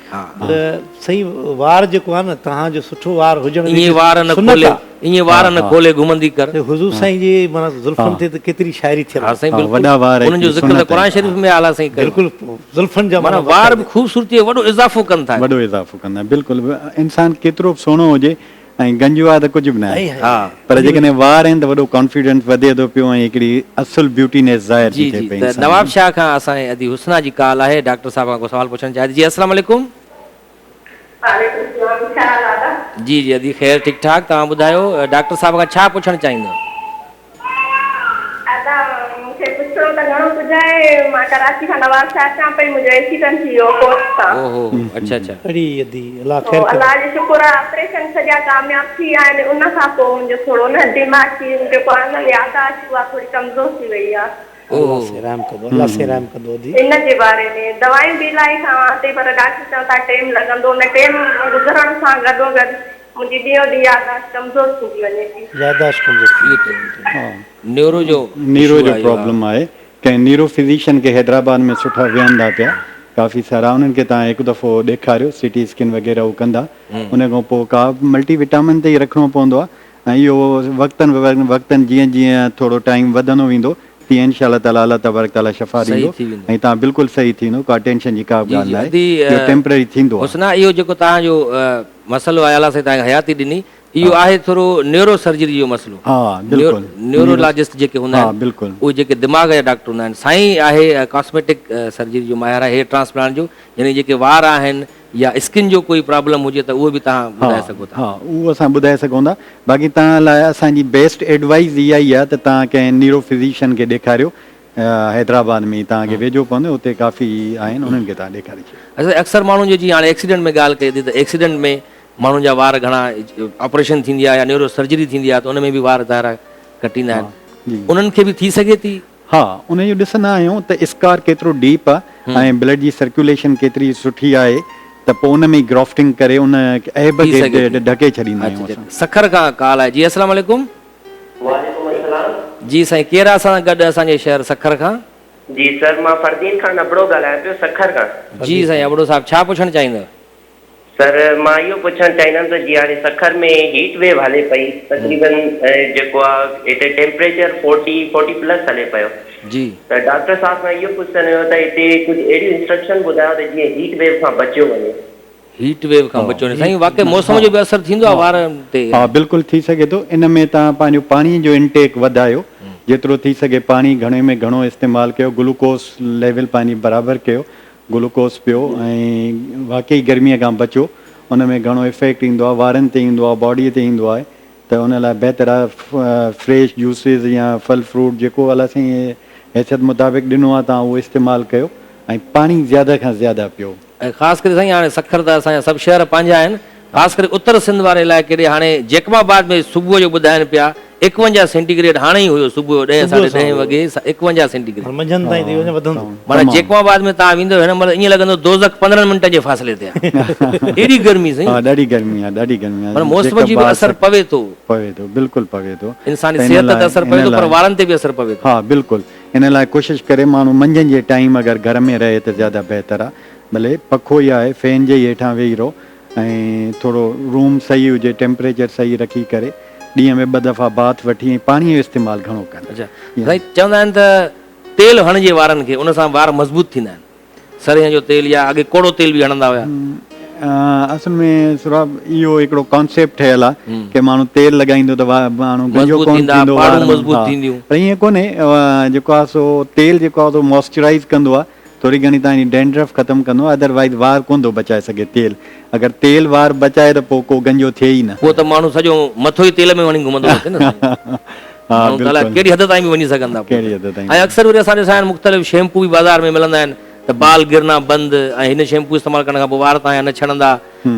सही वार जेको आहे न, तव्हांजो सुठो वार हुजण, ईअं वार न खोले, ईअं वार न खोले घुमंदी कर। हुज़ूर साईं जी माना ज़ुल्फ़नि ते त केतिरी शाइरी थियल आहे। साईं बिल्कुलु उन्हनि जो ज़िक्र त क़ुर शरीफ़ में आला साईं, बिल्कुलु ज़ुल्फ़नि जा माना वार बि ख़ूबसूरती वॾो इज़ाफ़ो कनि था, वॾो इज़ाफ़ो कंदा आहिनि। बिल्कुलु इंसानु केतिरो बि सुहिणो हुजे ऐं गंजो आहे त कुझु बि न आहे, पर जेकॾहिं वार आहिनि त वॾो कॉन्फिडेंस वधे थो पियो, ऐं हिकिड़ी असुल ब्यूटीनेस ज़ाहिर थी थिए पई। नवाब शाह खां असांजे अदी हुस्ना जी कॉल आहे, डॉक्टर साहब खां को सवाल पुछणु चाहियां थी। जी अस्सलाम वालेकुम। जी जी अदी ख़ैर ठीकु ठाक, तव्हां ॿुधायो डॉक्टर साहब खां छा पुछणु चाहींदव। मूंखे पुछिणो त घणो पुॼाए, मां कराची खां नवाब शाह अचां पई, मुंहिंजो एक्सीडेंट थी वियो कोर्ट सां। ओहो अच्छा अच्छा, अलाह जो शुक्र आहे, ऑपरेशन सॼा कामयाब थी विया आहिनि, उन खां पोइ मुंहिंजो थोरो न दिमाग़ जेको आहे न याददाश्त उहा थोरी कमज़ोर थी वई आहे। इन जे बारे में दवायूं बि इलाही खावां थी, पर डॉक्टर चवनि था टाइम लॻंदो, उन टाइम गुज़रण सां गॾोगॾु मुंहिंजी ॾींहों ॾींहुं याददाश्त कमज़ोर थींदी वञे थी। न्यूरो जो प्रॉब्लम आहे, कंहिं न्यूरो फिजिशियन खे हैदराबाद में सुठा वेहंदा पिया, काफ़ी सारा उन्हनि खे तव्हां हिकु दफ़ो ॾेखारियो, सिटी स्किन वग़ैरह उहो कंदा, उन खां पोइ का मल्टीविटामिन ते ई रखिणो पवंदो आहे, ऐं इहो वक़्तनि जीअं जीअं थोरो टाइम वधंदो वेंदो तीअं इंशाअल्लाह ताला अलाह तबारक ताला शफ़ा सही ॾींदो थी वेंदो। ऐं तव्हां बिल्कुलु सही थींदो, का टेंशन जी का बि ॻाल्हि न अदी, आहे, इहो टेम्पररी थींदो आहे। हुस्ना इहो जेको तव्हांजो मसइलो आहे, अलाह साईं तव्हांखे हयाती ॾिनी, इहो आहे थोरो न्यूरो सर्जरी जो मसइलो। हा बिल्कुलु न्यूरोलॉजिस्ट जेके हूंदा हा आहिनि, बिल्कुलु उहे जेके दिमाग़ जा डॉक्टर हूंदा आहिनि। साईं आहे कॉस्मेटिक सर्जरी जो माहिर आहे, हेयर ट्रांसप्लांट जो, यानी जेके वार आहिनि या स्किन जो कोई प्रॉब्लम हुजे त उहो बि तव्हां ॿुधाए सघो था। हा उहो असां ॿुधाए सघूं था। बाक़ी तव्हां लाइ असांजी बेस्ट एडवाइस इहा ई आहे त तव्हां कंहिं न्यूरो फिज़िशियन खे ॾेखारियो, हैदराबाद में तव्हांखे वेझो पवंदो, हुते काफ़ी आहिनि, उन्हनि खे तव्हां ॾेखारे छॾियो। अक्सर माण्हुनि जो जीअं हाणे एक्सीडेंट में ॻाल्हि कई थी त एक्सीडेंट में माण्हुनि जा वार घणा ऑपरेशन थींदी आहे या न्यूरो सर्जरी थींदी आहे त उन में बि वार ज़ाहिर कटींदा आहिनि, उन्हनि खे बि थी सघे थी। हा उनजो ॾिसंदा आहियूं त स्कार केतिरो डीप आहे ऐं ब्लड जी सर्कुलेशन केतिरी सुठी आहे, त पोइ उन में ग्राफ्टिंग करे उन ऐब खे ढके छॾींदा आहियूं असां। सखर खां कॉल आहे जी। अस्सलाम वालेकुम। वालेकुम अस्सलाम। जी साईं, केरु आहे असां गॾु असांजे शहर सखर खां? जी सर, मां फरदीन खान अबड़ो ॻाल्हायां पियो सखर खां। जी साईं अबड़ो साहब, छा पुछणु चाहींदव? सर मां इहो पुछणु चाहींदुमि त जीअं हाणे सखर में हीट वेव हले पई, तक़रीबन जेको आहे हिते टेम्परेचर 40+ हले पियो जी, त डॉक्टर साहब खां इहो पुछणु हुयो त हिते कुझु अहिड़ियूं इंस्ट्रक्शन ॿुधायो त जीअं हीट वेव खां बचियो वञे। हीट वेव खां बचो साईं, वाकई मौसम जो बि असर थींदो आहे वारनि ते? हा बिल्कुलु थी सघे थो। इन में तव्हां पंहिंजो पाणीअ जो इनटेक वधायो, जेतिरो थी सघे पाणी घणे में घणो इस्तेमालु कयो, ग्लूकोस लेवल पंहिंजी बराबरि कयो, ग्लूकोस पियो ऐं वाकई गर्मीअ खां बचो। उन में घणो इफेक्ट ईंदो आहे, वारनि ते ईंदो आहे, बॉडीअ ते ईंदो आहे, त उन लाइ बहितर आहे फ्रेश जूसिस या फल फ्रूट जेको अलाह साईं हैसियत मुताबिक़ ॾिनो आहे तव्हां उहो इस्तेमालु कयो ऐं पाणी ज़्यादा खां ज़्यादा पियो। ऐं ख़ासि करे साईं हाणे सखर त असांजा सभु शहर पंहिंजा आहिनि, ख़ासि करे उत्तर सिंध वारे इलाइक़े ॾे हाणे जैकबाबाद में सुबुह जो ॿुधाइनि पिया 51 सेंटीग्रेड हाणे ई हुयो, सुबुह 10 साढे 10 वॻे 51 सेंटीग्रेड। मंझंदि ताईं थी वञे वधंदो। माना जैकबाबाद में तव्हां वेंदो हिन महिल ईअं लॻंदो दोज़ख 15 मिंट जे फ़ासिले ते आहे, एॾी गर्मी साईं। हा ॾाढी गर्मी आहे, ॾाढी गर्मी आहे। माना मौसम जी बि असर पवे थो, बिल्कुल पवे थो। इंसानी सिहत ते असर पवे थो, पर वारनि ते बि असर पवे थो। हा बिल्कुलु, इन लाइ कोशिशि करे माण्हू मंझंदि जे टाइम अगरि घर में रहे त ज़्यादा बहितर आहे। भले पखो ई आहे, फैन जे ई हेठां वेही रहो ऐं थोरो रूम सही हुजे, टेम्परेचर सही रखी करे ॾींहं में 2 दफ़ा बाथ वठी ऐं पाणीअ जो इस्तेमालु घणो कनि। अच्छा साईं, चवंदा आहिनि त तेल हणिजे वारनि खे, उन सां वार मज़बूत थींदा आहिनि। सरह जो तेल या अॻे कोड़ो तेल बि हणंदा हुया। असल में सुराब इहो हिकिड़ो कॉन्सेप्ट ठहियल आहे कि माण्हू तेल लॻाईंदो त माण्हू गंजो कोन थींदो, पर ईअं कोन्हे। जेको आहे सो तेल जेको आहे सो मॉइस्चराइज़ कंदो आहे, थोरी घणी तव्हांजी डैंड्रफ ख़तमु कंदो आहे, अदरवाइज़ वार कोन थो बचाए सघे तेल। अगरि तेल वार बचाए त पोइ को गंजो थिए ई न। पोइ त माण्हू सॼो मथो ई तेल में वञी घुमंदो कहिड़ी हद ताईं बि वञी सघंदा। ऐं अक्सर वरी असां ॾिसां मुख़्तलिफ़ शैम्पू बि बाज़ार में मिलंदा आहिनि त बाल गिरना बंदि, ऐं हिन शैम्पू इस्तेमालु करण खां पोइ वार तव्हांजा न छणंदा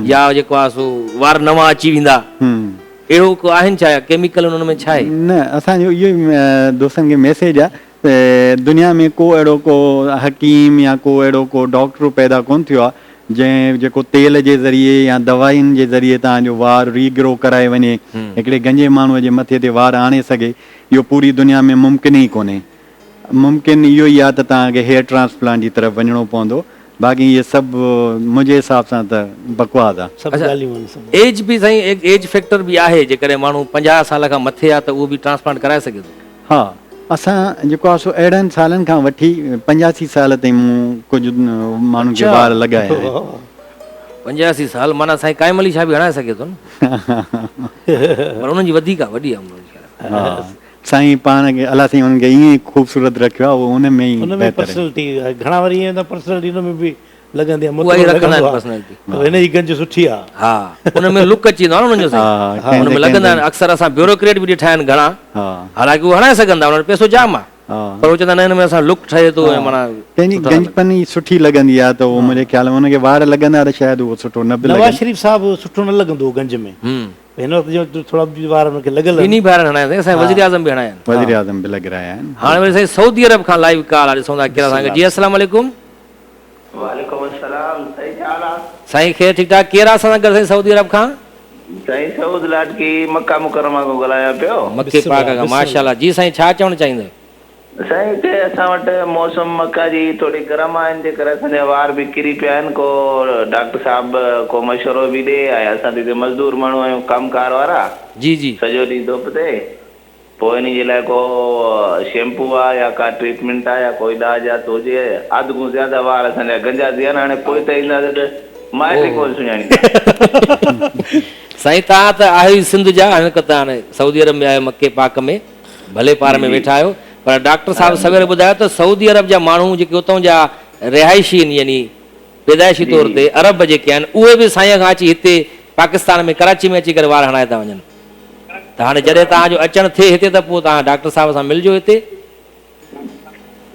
या जेको आहे सो वार नवां अची वेंदा, अहिड़ो को आहिनि छा केमिकल हुन में छा आहे? न, असांजो इहो ई दोस्तनि खे मैसेज आहे त दुनिया में को अहिड़ो को हकीम या को अहिड़ो को डॉक्टर पैदा कोन थियो आहे जेको तेल जे ज़रिए या दवाइयुनि जे ज़रिए तव्हांजो वार रीग्रो कराए वञे, हिकिड़े गंजे माण्हूअ जे मथे ते वार आणे सघे। इहो पूरी दुनिया में मुमकिन ई कोन्हे। मुमकिन इहो ई आहे त तव्हांखे हेयर ट्रांसप्लांट जी तरफ़ वञिणो पवंदो, बाक़ी इहे सभु मुंहिंजे हिसाब सां त बकवास आहे। एज बि साईं, एज फैक्टर बि आहे, जेकॾहिं माण्हू 50 साल खां मथे आहे त उहो बि ट्रांसप्लांट कराए सघे थो। हा, असां जेको आहे सो अहिड़नि सालनि खां वठी 85 साल ताईं मूं कुझु माण्हुनि खे वार लॻाया आहिनि। 85 साल माना साईं काइम अली छा बि हणाए सघे थो न, पर उन्हनि जी वधीक आहे, वॾी आहे। हा साईं पाण खे अलाह साईं हुननि खे ईअं ई ख़ूबसूरत रखियो आहे, उहो हुन में ई पर्सनैलिटी घणा वरी ईअं पर्सनैलिटी हुन में बि लॻंदी आहे, हिन जी गंज सुठी आहे। हा, उन में लुक अची वेंदो आहे न हुननि जो, हुन में लॻंदा आहिनि। अक्सर असां ब्यूरोक्रेट बि ॾिठा आहिनि घणा, हालांकि उहे हणाए सघंदा, हुननि पैसो जाम आहे, पर उहे चवंदा आहिनि हिन में असां लुक ठहे थो, माना पंहिंजी गंजपनी सुठी लॻंदी आहे, त उहो मुंहिंजे ख़्याल में हुनखे वार लॻंदा त शायदि उहो सुठो न बि लॻे। नवाज़ शरीफ़ साहिबु सुठो न लॻंदो गंज में, हिन वक़्तु जो थोरा वार हुनखे लॻल ॿिन्ही बार हणाया असां वज़ीर आज़म बि हणाया आहिनि, वज़ीर आज़म बि लॻाया आहिनि। हाणे वरी साईं सऊदी अरब खां लाइव कॉल आहे, ॾिसूं था कहिड़ा असांखे। जी अस्सलाम वालेकुम। वालेकुम अस्सलाम। सही हाल आहे साईं? ख़ैर ठीक ठाक। केरु आहे असां सां गॾु साईं सऊदी अरब खां? साईं सऊद लाडकी मक्का मुकरमा खां ॻाल्हायां पियो। मके पाक खां, माशाल्लाह। जी साईं, छा चवणु चाहींदव? साईं हिते असां वटि मौसम मक्का जी थोरी गरम आहिनि, जे करे असांजा वार बि किरी पिया आहिनि। को डॉक्टर साहिबु को मशवरो बि ॾे, ऐं असां हिते मज़दूर माण्हू आहियूं, कमकार वारा। जी जी। सॼो ॾींहुं धुप ते, पोइ इन जे लाइ को शैम्पू आहे या का ट्रीटमेंट आहे या कोई इलाज आहे तो हुजे अधु खां ज़्यादा वार असांजा गंजा थी विया न हाणे पोइ त ईंदासीं त माइट कोन सुञाणी। साईं तव्हां त आहियो ई सिंध जा, हाणे त हाणे सऊदी अरब में आहियो, मके पाक में भले पार में वेठा आहियो, पर डॉक्टर साहब सवेरे ॿुधायो त सऊदी अरब जा माण्हू जेके उतां जा रिहाइशी आहिनि, यानी पैदाइशी तौर ते अरब जेके आहिनि, उहे बि साईं खां अची हिते पाकिस्तान में कराची में अची करे वार हणाए था वञनि। त हाणे जॾहिं तव्हांजो अचणु थिए हिते त पोइ तव्हां डॉक्टर साहब सां मिलिजो हिते।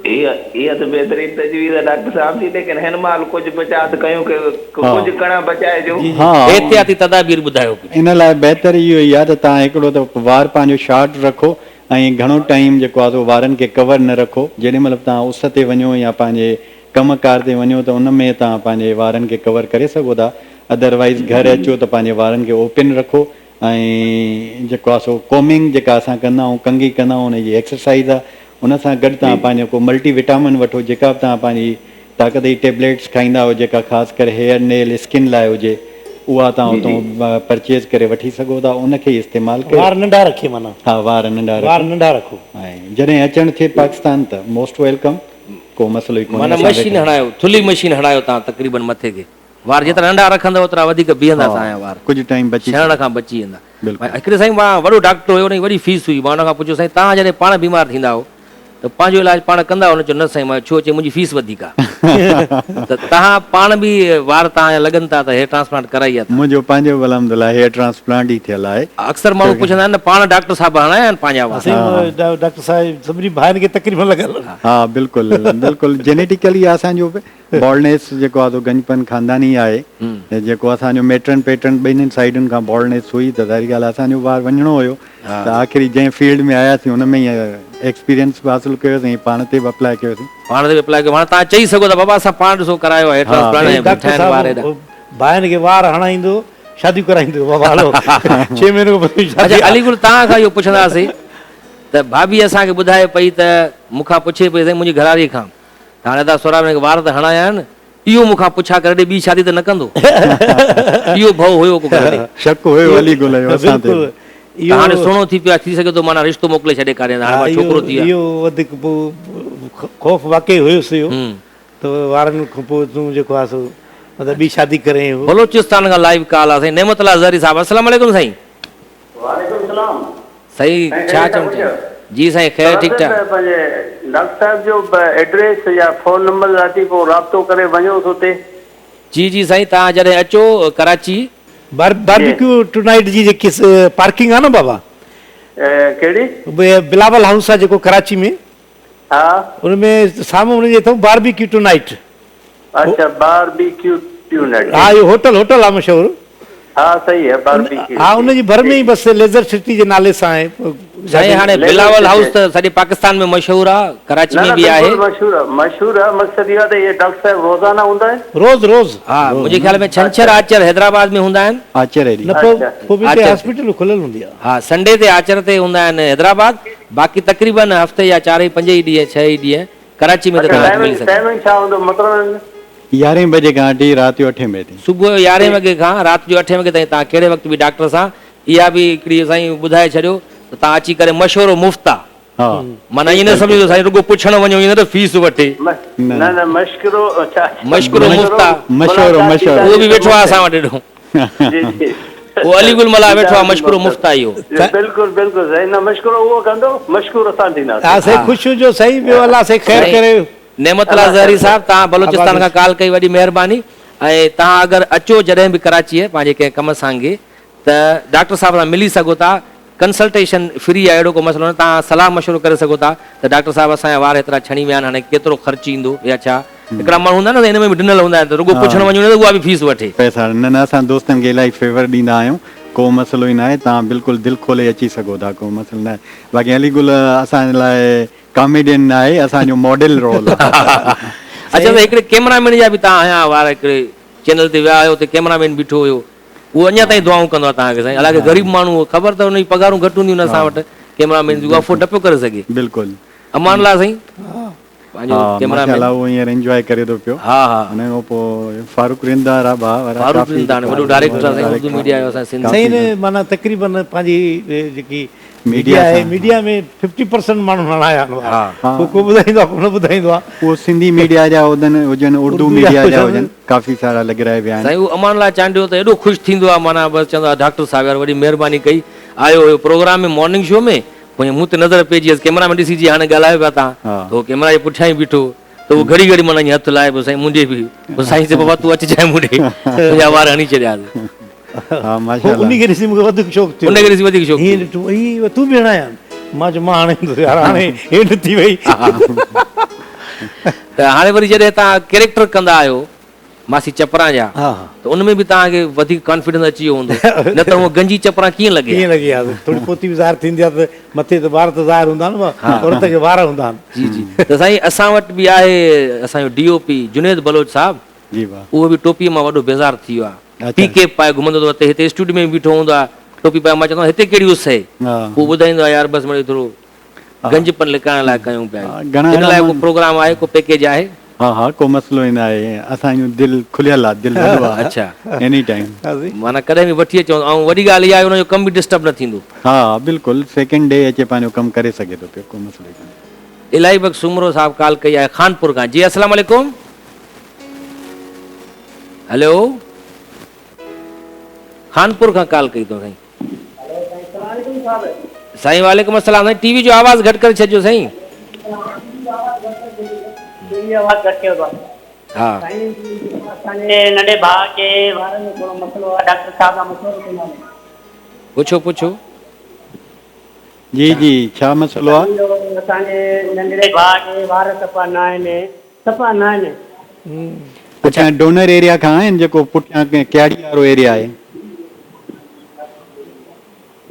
इहा त बहितरीन तजवीज़ आहे डॉक्टर साहब जी, लेकिन हिन महिल कुझु बचाव कयूं की कुझु कणा बचाइजो। एहतियाती तदाबीर ॿुधायो। इन लाइ बहितर इहो ई आहे त तव्हां हिकिड़ो त वार पंहिंजो शॉर्ट रखो ऐं घणो टाइम जेको आहे वारनि खे कवर न रखो। जेॾी महिल तव्हां उस ते वञो या पंहिंजे कमकार ते वञो त उन में तव्हां पंहिंजे वारनि खे कवर करे सघो था। अदरवाइज़ घर अचो त पंहिंजे वारनि खे ओपन रखो ऐं जेको आहे सो कोमिंग जेका असां कंदा आहियूं, कंघी कंदा आहियूं, उनजी एक्सरसाइज़ आहे। उन सां गॾु तव्हां पंहिंजो को मल्टीविटामिन वठो, जेका बि तव्हां पंहिंजी ताक़त जी टेबलेट्स खाईंदा हो, जेका ख़ासि करे हेयर नेल स्किन लाइ हुजे, उहा तव्हां उतां परचेज़ करे वठी सघो था, उनखे इस्तेमालु कयो। वार नंढा रखे माना। हा, वार नंढा रखो ऐं जॾहिं अचणु थिए पाकिस्तान त मोस्ट वेलकम, को मसइलो ई कोन्हे। माना मशीन हणायो, थुली मशीन हणायो तव्हां तक़रीबन मथे खे। वार जेतिरा नंढा रखंदव ओतिरा वधीक बीहंदा तव्हांजा वार, कुझु टाइम बची छहण खां बची वेंदा। हिकिड़े साईं मां वॾो डॉक्टर हुयो, हुनजी वॾी फीस हुई, मां हुन खां पुछियो साईं तव्हां जॾहिं पाण बीमार थींदा हो त पंहिंजो इलाज पाण कंदा, हुन चयो न साईं मां छो, अचे मुंहिंजी फीस वधीक आहे। त तव्हां पाण बि वार तव्हांजा लॻनि था त हेयर ट्रांसप्लांट कराई आहे? मुंहिंजो पंहिंजो अलहमदुलिल्लाह हेयर ट्रांसप्लांट ई थियल आहे। अक्सर माण्हू पुछंदा आहिनि न पाण डॉक्टर साहब हणाया आहिनि पंहिंजा वार? डॉक्टर साहिब सभिनी भाइनि खे तकलीफ़ लॻल। हा बिल्कुलु बिल्कुलु, जेनेटिकली असांजो बॉल्डनेस जेको आहे गंजपन खानदानी आहे, जेको असांजो मेटर्न पेटर्न ॿिन्हिनि साइडुनि खां बॉल्डनेस हुई, त ज़ाहिरी ॻाल्हि असांजो ॿार वञिणो हुयो त आख़िरी जंहिं फील्ड में आयासीं हुन में ई एक्सपीरियंस बि हासिलु कयोसीं, पाण ते बि अप्लाई कयोसीं। पाण ते बि अप्लाई कयो, हाणे तव्हां चई सघो था बाबा असां पाण ॾिसो करायो आहे ट्रांसप्लांट। भाइनि खे वार हणाईंदो, शादी कराईंदो बाबा। 6 महीने अच्छा, अलीगुल तव्हां खां इहो पुछंदासीं त भाभी असांखे ॿुधाए पई त मूंखां पुछे पई साईं मुंहिंजी घरारी खां, हाणे त सोरा में वार त हणाया आहिनि, इहो मूंखां पुछा करे ॿी शादी त न कंदो? इहो भउ हुयो को करे, शक हुयो अलीगुल जो असां ते। हाणे सुहिणो थी पियो आहे, थी सघे थो माना रिश्तो मोकिले छॾे काॾे, हाणे छोकिरो थी वियो। इहो वधीक ख़ौफ़ वाकई हुयुसि इहो, त वारनि खां पोइ तूं जेको आहे सो मतिलबु ॿी शादी करे। बलोचिस्तान खां लाइव कॉल आहे साईं नेमतुल्लाह ज़हरी साहब, अस्सलाम वालेकुम साईं। वालेकुम सलाम। सही छा चवणु? जी साईं ख़ैर ठीक ठाक। पंहिंजे डॉक्टर साहब जो एड्रेस या फोन नंबर राति पोइ राब्तो करे वञो उते। जी जी साईं, तव्हां जॾहिं अचो कराची, बारबेक्यू टुनाइट जी जेकी पार्किंग आहे न बाबा, कहिड़ी बिलावल हाउस आहे जेको कराची में, हा उनमें साम्हूं हुनजे अथव बारबेक्यू टुनाइट। अच्छा, बारबेक्यू टुनाइट। हा, इहो होटल आहे मशहूरु। हा सही है, बारबेक्यू। हा, उनजी भर में ई बस लेज़र सिटी जे नाले सां आहे साईं। हाणे बिलावल हाउस त सॼे पाकिस्तान में मशहूरु आहे, कराची में बि आहे। मशहूरु आहे, मक़सद इहो आहे त इहे डॉक्टर साहब रोज़ाना हूंदा आहिनि? रोज़। हा, मुंहिंजे ख्याल में छंछर आचर हैदराबाद में हूंदा आहिनि। आचर एडी हॉस्पिटल खुलियल हूंदी आहे। हा, संडे ते आचर ते हूंदा आहिनि हैदराबाद, बाक़ी तक़रीबन हफ़्ते या 4-5 ई ॾींहं 6 ई ॾींहं कराची में। टाइमिंग छा हूंदो मतिलबु? 11 बजे खां वठी राति जो 8 बजे ताईं। सुबुह जो 11 वॻे खां राति जो 8 वॻे ताईं तव्हां कहिड़े वक़्तु बि डॉक्टर सां, इहा बि हिकिड़ी साईं ॿुधाए छॾियो त तव्हां अची करे मशवरो मुफ़्त आहे। माना ईअं न सम्झो साईं रुॻो पुछणु वञो, ईअं न त फीस वठे। न मशवरो मुफ़्त आहे, मशवरो उहो बि वेठो आहे असां वटि हेॾो। उहो अलीगुल मला वेठो आहे, मशवरो मुफ़्त आहे इहो। बिल्कुलु बिल्कुलु साईं, न मशवरो उहो कंदो, मशवरो असां ॾींदासीं। हा साईं, ख़ुशि हुजो साईं, ॿियो अलाह साईं ख़ैर करे। नेमतुल्लाह ज़हरी साहब, तव्हां बलोचिस्तान खां कॉल कई, वॾी महिरबानी। ऐं तव्हां अगरि अचो जॾहिं बि कराची पंहिंजे कंहिं कम सां त डॉक्टर साहब सां मिली सघो था, कंसल्टेशन फ्री आहे, अहिड़ो को मसइलो न। तव्हां सलाह मशवरो करे सघो था त डॉक्टर साहब असांजा वार एतिरा छणी विया आहिनि, हाणे केतिरो ख़र्चु ईंदो या छा। हिकिड़ा माण्हू हूंदा न हिन में बि ॾिनल हूंदा आहिनि, त रुॻो पुछणु वञूं त उहा बि फीस वठे पैसा। न असां दोस्तनि खे इलाही फेवर ॾींदा आहियूं, को मसइलो ई न आहे, तव्हां बिल्कुलु दिलि खोले अची सघो था, को मसइलो न आहे। बाक़ी अलीगुल असांजे लाइ कॉमेडियन न आहे, असांजो मॉडल रोल आहे। अच्छा, त हिकिड़े कैमरामैन जा बि तव्हां आया वार, हिकिड़े चैनल ते विया आहियो, हुते कैमरामैन बीठो हुयो, उहो अञा ताईं दुआऊं कंदो आहे तव्हांखे साईं। हालांकि ग़रीब माण्हू, ख़बर त हुनजी पगारूं घटि हूंदियूं आहिनि असां वटि, कैमरामैन जी अफोर्ड न पियो करे सघे। बिल्कुलु अमान ला साईं पंहिंजो कैमरामैन, उहो हींअर एंजॉय करे थो पियो। हा हा, हुन खां पोइ फारूक रिंदार आहे, फारूक रिंदार वॾो डायरेक्टर आहे उर्दू मीडिया जो असां सिंध। साईं माना तक़रीबन पंहिंजी जेकी मीडिया आहे, सां। मीडिया में 50% माण्हू हणाया आहिनि हा। को ॿुधाईंदो आहे, को न ॿुधाईंदो आहे। उहो सिंधी मीडिया जा हुजनि उर्दू मीडिया जा हुजनि, काफ़ी सारा लॻराए विया आहिनि। साईं उहो अमान लाल चांडियो त एॾो ख़ुशि थींदो आहे, माना बसि चवंदो आहे डॉक्टर साहब यार वॾी महिरबानी कई, आयो हुयो प्रोग्राम में मॉर्निंग शो में, पोइ मूं ते नज़र पइजी वियसि, कैमरा में ॾिसी जी हाणे ॻाल्हायो पिया तव्हां, हा। त उहो कैमरा जे पुठियां ई बीठो, त उहो घड़ी घड़ी माना ईअं हथु लाहे पियो, साईं मुंहिंजे बि, पोइ साईं चए बाबा तूं अची जाए मूं ॾे, तुंहिंजा वार हणी छॾियासीं। हा माशाल्लाह। उन खे ॾिसी मूंखे वधीक शौक़ु थियो। उनखे ॾिसी वधीक शौक़ु हीअं ॾिठो, हीअ तूं बि हणाया? मां चयो मां हाणे यार हाणे हेठि थी वई। त हाणे वरी जॾहिं तव्हां कैरेक्टर कंदा आहियो मासी चपरा जा, हा त उनमें बि तव्हांखे वधीक कॉन्फिडेंस अची वियो हूंदो, न त उहो गंजी चपरा कीअं लॻे? कीअं लॻी आहे? थोरी पोती बि ज़ाहिर थींदी आहे, त मथे त वार त ज़ाहिर हूंदा आहिनि, औरत खे वार हूंदा आहिनि। जी जी। त साईं असां वटि बि आहे असांजो DOP जुनेद बलोच साहब, जी वाह। उहो बि टोपीअ मां वॾो बेज़ार थी वियो आहे, अच्छा। पीके पाए घुमंदो अथव, हिते स्टूडियो में बीठो हूंदो आहे टोपी पाए, मां चवंदो आहियां हिते कहिड़ी उस आहे, हा। उहो ॿुधाईंदो आहे यार बसि मिड़ई थोरो गंजपन लिकाइण लाइ कयूं पिया, घणा हिन लाइ को माण्हू- प्रोग्राम आहे, को पैकेज आहे? हा हा, को मसइलो ई न आहे, असांजो दिलि खुलियल आहे, दिलि वॾो आहे। अच्छा, एनी टाइम। माना कॾहिं बि वठी अचो, ऐं वॾी ॻाल्हि इहा आहे हुनजो कमु बि डिस्टर्ब न थींदो। हा बिल्कुलु, सेकेंड डे अचे पंहिंजो कमु करे सघे थो पियो, को मसइलो ई कान्हे। इलाही बख़्श सुमरो साहब कॉल कई आहे खानपुर खां। जी अस्सलाम वालेकुम। हेलो, खानपुर खां कॉल कई अथव साईं। साईं वालेकुम अस्सलाम। साईं टीवी जो आवाज़ घटि करे छॾिजो साईं। हा असांजे नंढे भाउ खे वारनि में थोरो मसइलो आहे, डॉक्टर साहब खां मशवरो कंदा। पुछो पुछो। जी जी, छा मसइलो आहे? असांजे नंढड़े भाउ खे वार सफ़ा न आहिनि, सफ़ा न आहिनि। अच्छा, डोनर एरिया खां आहिनि, जेको पुठियां क्यारी वारो एरिया आहे?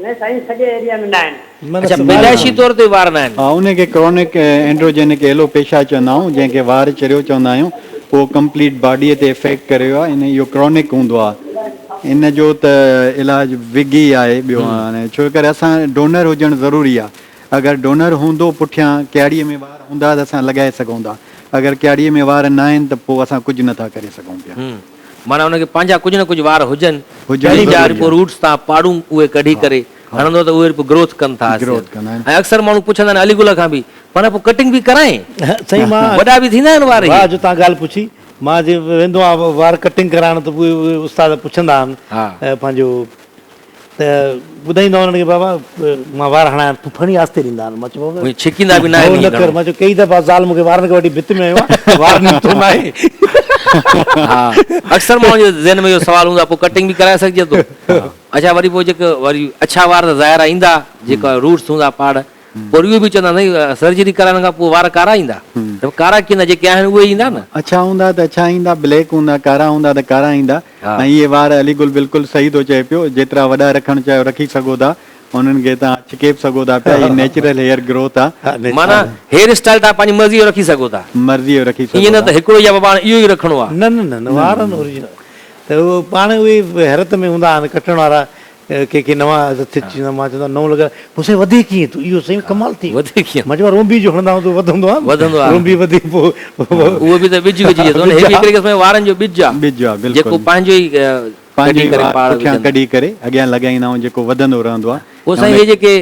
न साईं, सॼे एरिया में न आहिनि। अच्छा, पैदाइशी तौर ते वार न आहिनि। हा, उनखे क्रोनिक एंड्रोजेनिक एलोपेशिया चवंदा आहियूं, जंहिंखे वार चरियो चवंदा आहियूं, उहो कंप्लीट बॉडीअ ते इफेक्ट करे वियो आहे, इहो क्रोनिक हूंदो आहे। इन जो त इलाज विग ई आहे ॿियो हाणे, छो करे असां डोनर हुजणु ज़रूरी आहे। अगरि डोनर हूंदो पुठियां क्यारीअ में वार हूंदा त असां लॻाए सघूं था, अगरि क्यारीअ में वार न आहिनि त पोइ असां कुझु नथा करे सघूं पिया। माना हुनखे पंहिंजा कुझु न कुझु वार हुजनि, हुजनि जा ज़रूरी पोइ रूट्स तां पाड़ूं उहे कढी करे हणंदो त उहे पोइ ग्रोथ कनि था। ग्रोथ कंदा आहिनि। ऐं अक्सर माण्हू पुछंदा आहिनि अलीगुल खां बि, माना पोइ कटिंग बि कराए? साईं मां वॾा बि थींदा आहिनि वार? वाह, जो तव्हां ॻाल्हि पुछी, मां जे वेंदो आहियां वार कटिंग कराइण, त उहे उस्ताद पुछंदा आहिनि पंहिंजो, त ॿुधाईंदा उन्हनि खे बाबा मां वार हणायां, तूं खणी आस्ते ॾींदा आहिनि। मां चयो छिकींदा बि न आहिनि। मां चयो कई दफ़ा ज़ाल मूंखे वारनि खे वठी भित में आयो आहे, वार निकितो न आहे। अक्सर माण्हू जे ज़हन में इहो सुवाल हूंदो आहे, पोइ कटिंग बि कराए सघिजे थो? अच्छा, वरी पोइ जेके वरी अछा वार त ज़ाहिर ईंदा, जेका रूट्स हूंदा पाड़, पोइ इहो बि चवंदा नहीं सर्जरी कराइण खां पोइ वार कारा ईंदा? त कारा कींदा जेके आहिनि उहे ईंदा न? अच्छा हूंदा त अच्छा ईंदा, ब्लैक हूंदा, कारा हूंदा त कारा ईंदा। ऐं इहे वार अलीगुल बिल्कुलु सही थो चए पियो, जेतिरा वॾा रखणु चाहियो रखी सघो था, उन्हनि खे तव्हां छिके बि सघो था पिया। इहे नेचुरल हेयर ग्रोथ आहे, माना हेयर स्टाइल तव्हां पंहिंजी मर्ज़ी जो रखी सघो था, मर्ज़ी जो रखी ईअं सघो न त हिकिड़ो या बाबा इहो ई रखिणो आहे। न न न, वारनि ओरिजिनल त उहो पाण उहे हैरत में हूंदा आहिनि कटण वारा, के नवां चवंदा, मां चवंदो नओं लॻा, पोइ साईं वधे कीअं? तूं इहो साईं कमाल थी वधे कीअं? मां चयो रोंबी जो हणंदा त वधंदो आहे, वधंदो आहे, रोंबी वधी पोइ उहो बि त ॿिज विझिजे थो न, हे बि हिकिड़े क़िस्म जो वारनि जो ॿिज आहे, ॿिज आहे जेको बिल्कुलु, पंहिंजो ई पंहिंजे करे पाड़ पुठियां कढी करे अॻियां लॻाईंदा आहियूं, जेको वधंदो रहंदो आहे। पोइ साईं हे जेके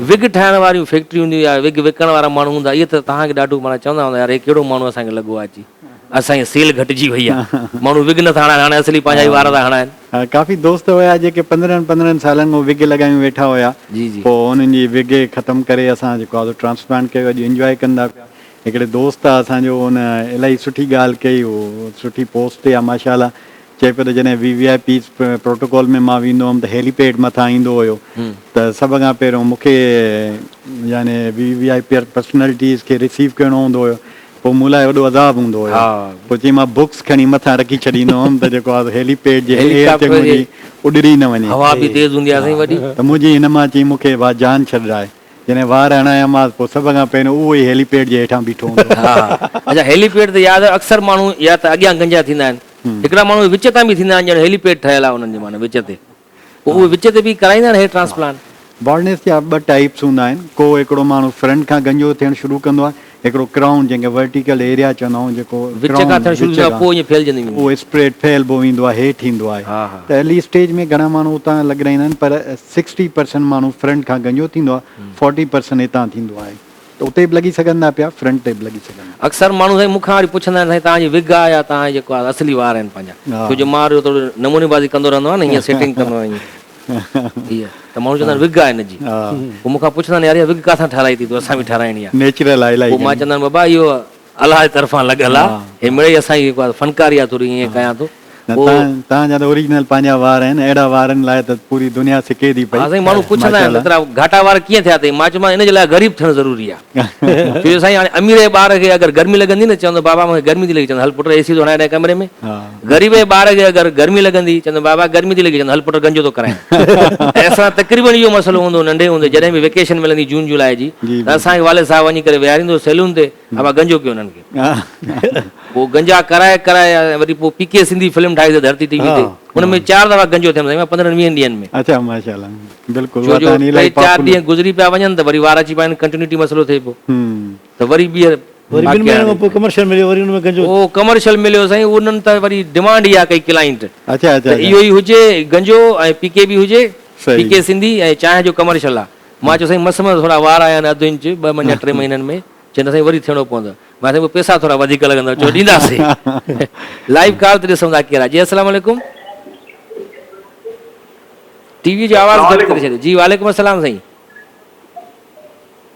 विग ठाहिण वारियूं फैक्ट्रियूं हूंदियूं या विग विकण वारा माण्हू हूंदा, इहे त तव्हांखे ॾाढो माना चवंदा हूंदा यार हे कहिड़ो माण्हू असांखे लॻो आहे अची, असांजी सेल घटिजी वई आहे, माण्हू विग नथा हणाइनि, हाणे असली पंहिंजा ई वार था हणाइनि। हा, काफ़ी दोस्त हुया जेके 15 सालनि खां विग लॻायूं वेठा हुया, जी जी, पोइ उन्हनि जी विग ख़तमु करे असां जेको आहे ट्रांसप्लांट कयो, अॼु इंजॉय कंदा पिया। हिकिड़े दोस्त आहे असांजो, उन इलाही सुठी ॻाल्हि कई, उहो सुठी पोस्ट ते आहे माशाल्लाह, चए पियो त जॾहिं VVIP प्रोटोकॉल में मां वेंदो हुअमि त हेलीपैड मथां ईंदो हुयो, त सभ खां पहिरियों मूंखे यानी VVIP पर्सनैलिटीज़ खे रिसीव करिणो हूंदो हुयो, पोइ मूं लाइ वॾो अज़ाब हूंदो हुयो। पोइ चई मां बुक्स खणी मथां रखी छॾींदो हुअमि त जेको आहे हेलीपैड जे एयर ते मुंहिंजी उॾरी न वञे, हवा बि तेज़ हूंदी आहे साईं वॾी, त मुंहिंजी हिन मां चई मूंखे वाह जान छॾाए, जॾहिं वार हणायामांसि पोइ सभ खां पहिरियों उहो ई हेलीपैड जे हेठां बीठो हूंदो। अच्छा, हेलीपैड ते यादि अक्सर माण्हू या त अॻियां गंजा थींदा आहिनि, हिकिड़ा माण्हू विच तां बि थींदा आहिनि, ॼण हेलीपैड ठहियल आहे हुननि जे माना विच ते, पोइ उहे विच ते बि कराईंदा आहिनि हेयर ट्रांसप्लांट? बॉल्डनेस जा 2 टाइप्स हूंदा आहिनि, को हिकिड़ो माण्हू फ्रंट खां गंजो थियणु शुरू कंदो आहे, हिकिड़ो क्राउन जंहिंखे वर्टिकल एरिया चवंदा आहियूं, जेको विच खां थियणु शुरू थियो पोइ ईअं फैलजंदी वेंदी। उहो स्प्रेड फैलबो वेंदो आहे, हेठि ईंदो आहे। हा, हा। त अर्ली स्टेज में घणा माण्हू उतां लॻाईंदा आहिनि, पर 60% माण्हू फ्रंट खां गंजो थींदो आहे, 40% हितां थींदो आहे। त उते बि लॻी सघनि था पिया, फ्रंट ते बि लॻी सघनि। अक्सर माण्हू साईं मूंखां वरी पुछंदा आहिनि साईं तव्हांजी विग आहे या तव्हां जेको आहे असली वार आहिनि पंहिंजा, छो जो मां वरी थोरो नमूनेबाज़ी कंदो रहंदो आहे न, ईअं सेटिंग कंदो आहियां ईअं, त माण्हू चवंदा आहिनि विग आहे हिनजी। पोइ मूंखां पुछंदा आहिनि यार इहा विग काथां ठाराई थी, तो असां बि ठाराइणी आहे। नेचुरल आहे इलाही। पोइ मां चवंदा आहिनि बाबा इहो अलाह जे तरफ़ां लॻियल आहे, हे मिड़ई असांजी जेको फनकारी आहे थोरी ईअं कयां थो। तव्हांजा त ओरिजिनल पंहिंजा वार आहिनि, अहिड़ा वारनि लाइ त पूरी दुनिया सिके थी पई। हा साईं, माण्हू पुछंदा आहिनि एतिरा घाटा वार कीअं थिया अथई, मां चयोमांसि इन जे लाइ ग़रीब थियणु ज़रूरी आहे। छो जो साईं हाणे अमीर जे ॿार खे अगरि गर्मी लॻंदी न, चवंदो बाबा मूंखे गर्मी थी लॻी, चवंदो हल पुटु एसी थो हणाए ॾे कमरे में। ग़रीब जे ॿार खे अगरि गर्मी लॻंदी, चवंदो बाबा गर्मी थी लॻी, चवंदो हल पुटु गंजो थो कराए। असां तक़रीबन इहो मसइलो हूंदो नंढे हूंदे, जॾहिं बि वेकेशन मिलंदी जून जुलाई जी, त असांखे वाले साहब वञी करे विहारींदो सैलून ते, बाबा गंजो कयो हुननि खे। पोइ गंजा कराए कराए वरी पोइ पीके सिंधी फिल्म ठाही धरती टीवी ते, हुनमें 4 दफ़ा गंजो थियमि 15-20 ॾींहंनि में। अच्छा माशाल्लाह, बिल्कुलु। छो जो 3-4 ॾींहं गुज़री पिया वञनि त वरी वार अची पिया आहिनि, कंटिन्यूटी मसइलो थिए पियो, त वरी कमर्शियल मिलियो, वरी उनमें गंजो उहो कमर्शियल मिलियो साईं, उन्हनि त वरी डिमांड इहा कई क्लाइंट, अच्छा अच्छा, इहो ई हुजे गंजो ऐं पीके बि हुजे, पीके सिंधी ऐं चांहि जो कमर्शियल आहे। मां चयो साईं मस में थोरा वार आया आहिनि, 1/2 इंच 2 महीना 3 महीननि में, चवंदा साईं वरी थियणो पवंदो। मां साईं पैसा थोरा वधीक लॻंदा, चओ ॾींदासीं। लाइव कॉल ते ॾिसूं था केरु आहे। जी अस्सलाम वालेकुम, टीवी जो आवाज़ घटि करे छॾियो। जी वालेकुम अस्सलाम साईं।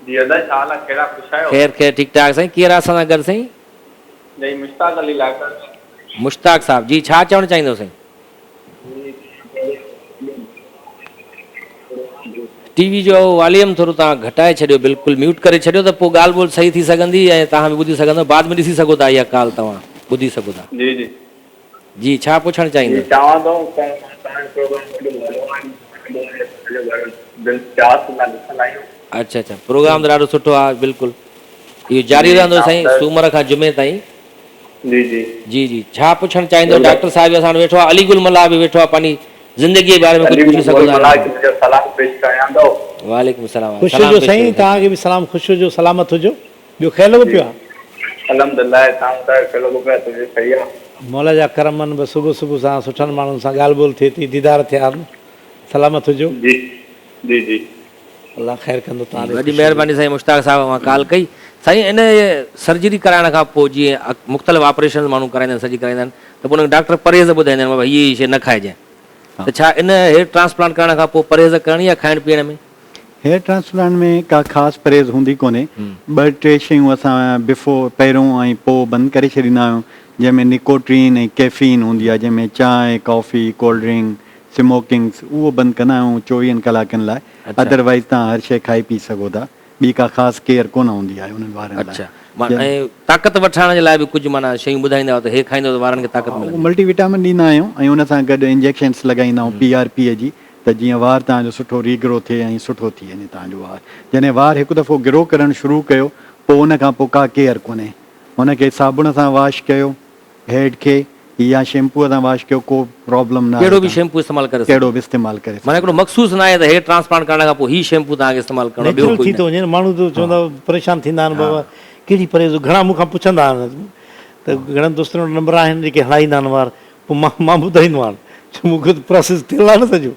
जी अदा छा हाल आहे, कहिड़ा ख़ुशि आहियो? ख़ैर ख़ैर ठीक ठाक साईं, केरु आहे असां सां गॾु साईं? नहीं मुश्ताक अली लाकर। मुश्ताक साहब जी, छा चवणु चाहींदो साईं? टीवी जो वॉल्यूम थोरो तव्हां घटाए छॾियो, बिल्कुलु म्यूट करे छॾियो, त पोइ ॻाल्हि ॿोल सही थी सघंदी ऐं तव्हां बि ॿुधी सघंदो, बाद में ॾिसी सघो था इहा कॉल तव्हां ॿुधी सघो था। जी जी जी छा पुछणु चाहींदो? चवां थो प्रोग्राम अच्छा अच्छा, प्रोग्राम त ॾाढो सुठो आहे, बिल्कुलु इहो जारी रहंदो साईं सूमर खां जुमे ताईं। जी जी जी जी छा पुछणु चाहींदो? डॉक्टर साहिब असां वेठो आहे, अलीगुल मल्ला बि वेठो आहे, पंहिंजी ज़िंदगी जे बारे में कुझु पुछी सघो था। सलाम पेश कयां थो। वालेकुम सलाम। ख़ुशि हुजो साईं, तव्हांखे बि सलाम, ख़ुशि हुजो, सलामत हुजो, ॿियो ख़्याल पियो आहे? अल्हम्दुलिल्लाह, तव्हां ॿुधायो कहिड़ो पिया, तुंहिंजो सही आहे? मौला जा करम आहिनि, बसि सुबुह सुबुह सां सुठनि माण्हुनि सां ॻाल्हि ॿोल थिए थी, दीदार थिया आहिनि, सलामत हुजो। जी जी जी अलाह ख़ैर कंदो। तव्हां वॾी महिरबानी साईं। मुश्ताक साहिब मां कॉल कई साईं, इन सर्जरी कराइण खां पोइ जीअं मुख़्तलिफ़ ऑपरेशन माण्हू कराईंदा आहिनि, सर्जरी कराईंदा आहिनि, त पोइ उनखे डॉक्टर परहेज़ ॿुधाईंदा आहिनि, बाबा हीअ शइ न खाइजांइ, त छा इन हेयर ट्रांसप्लांट करण खां पोइ परहेज़ करणी आहे खाइण पीअण में? हेयर ट्रांसप्लांट में का ख़ासि परहेज़ हूंदी कोन्हे, 2-3 शयूं असां बिफोर पहिरियों ऐं पोइ बंदि करे छॾींदा आहियूं, जंहिंमें निकोटीन ऐं कैफ़ीन हूंदी आहे, जंहिंमें चांहि कॉफ़ी कोल्ड ड्रिंक स्मोकिंग्स उहो बंदि कंदा आहियूं 24 कलाकनि लाइ। अदरवाइज़ तव्हां हर शइ खाई पी सघो था, ॿी का ख़ासि केयर कोन हूंदी आहे उन्हनि वारनि लाइ। अच्छा, ऐं ताक़त वठण जे लाइ बि कुझु माना शयूं ॿुधाईंदा त हे खाईंदो त वारनि खे ताक़त मिलंदी? मल्टीविटामिन ॾींदा आहियूं ऐं उन सां गॾु इंजेक्शन्स लॻाईंदा आहियूं PRP जी, त जीअं वार तव्हांजो सुठो रीग्रो थिए ऐं सुठो थी वञे तव्हांजो वार। जॾहिं वार हिकु दफ़ो ग्रो करणु शुरू कयो, पोइ उन खां पोइ का केयर कोन्हे, हुनखे साबुण सां वॉश कयो हेड खे या शैम्पूअ सां वॉश कयो, को प्रॉब्लम न। कहिड़ो बि शैम्पू इस्तेमालु करे? कहिड़ो बि इस्तेमालु करे, माना हिकिड़ो मख़सूस न आहे त हेयर ट्रांसप्लांट करण खां पोइ ही शैम्पू तव्हांखे इस्तेमालु करणो, ॿियो थी थो वञे। माण्हू त चवंदा परेशान थींदा आहिनि, बाबा कहिड़ी परहेज़, घणा मूंखां पुछंदा आहिनि, त घणनि दोस्तनि वटि नंबर आहिनि जेके हलाईंदा आहिनि वार, पोइ मां ॿुधाईंदो आहियां, मूंखे प्रोसेस थियल आहे न सॼो,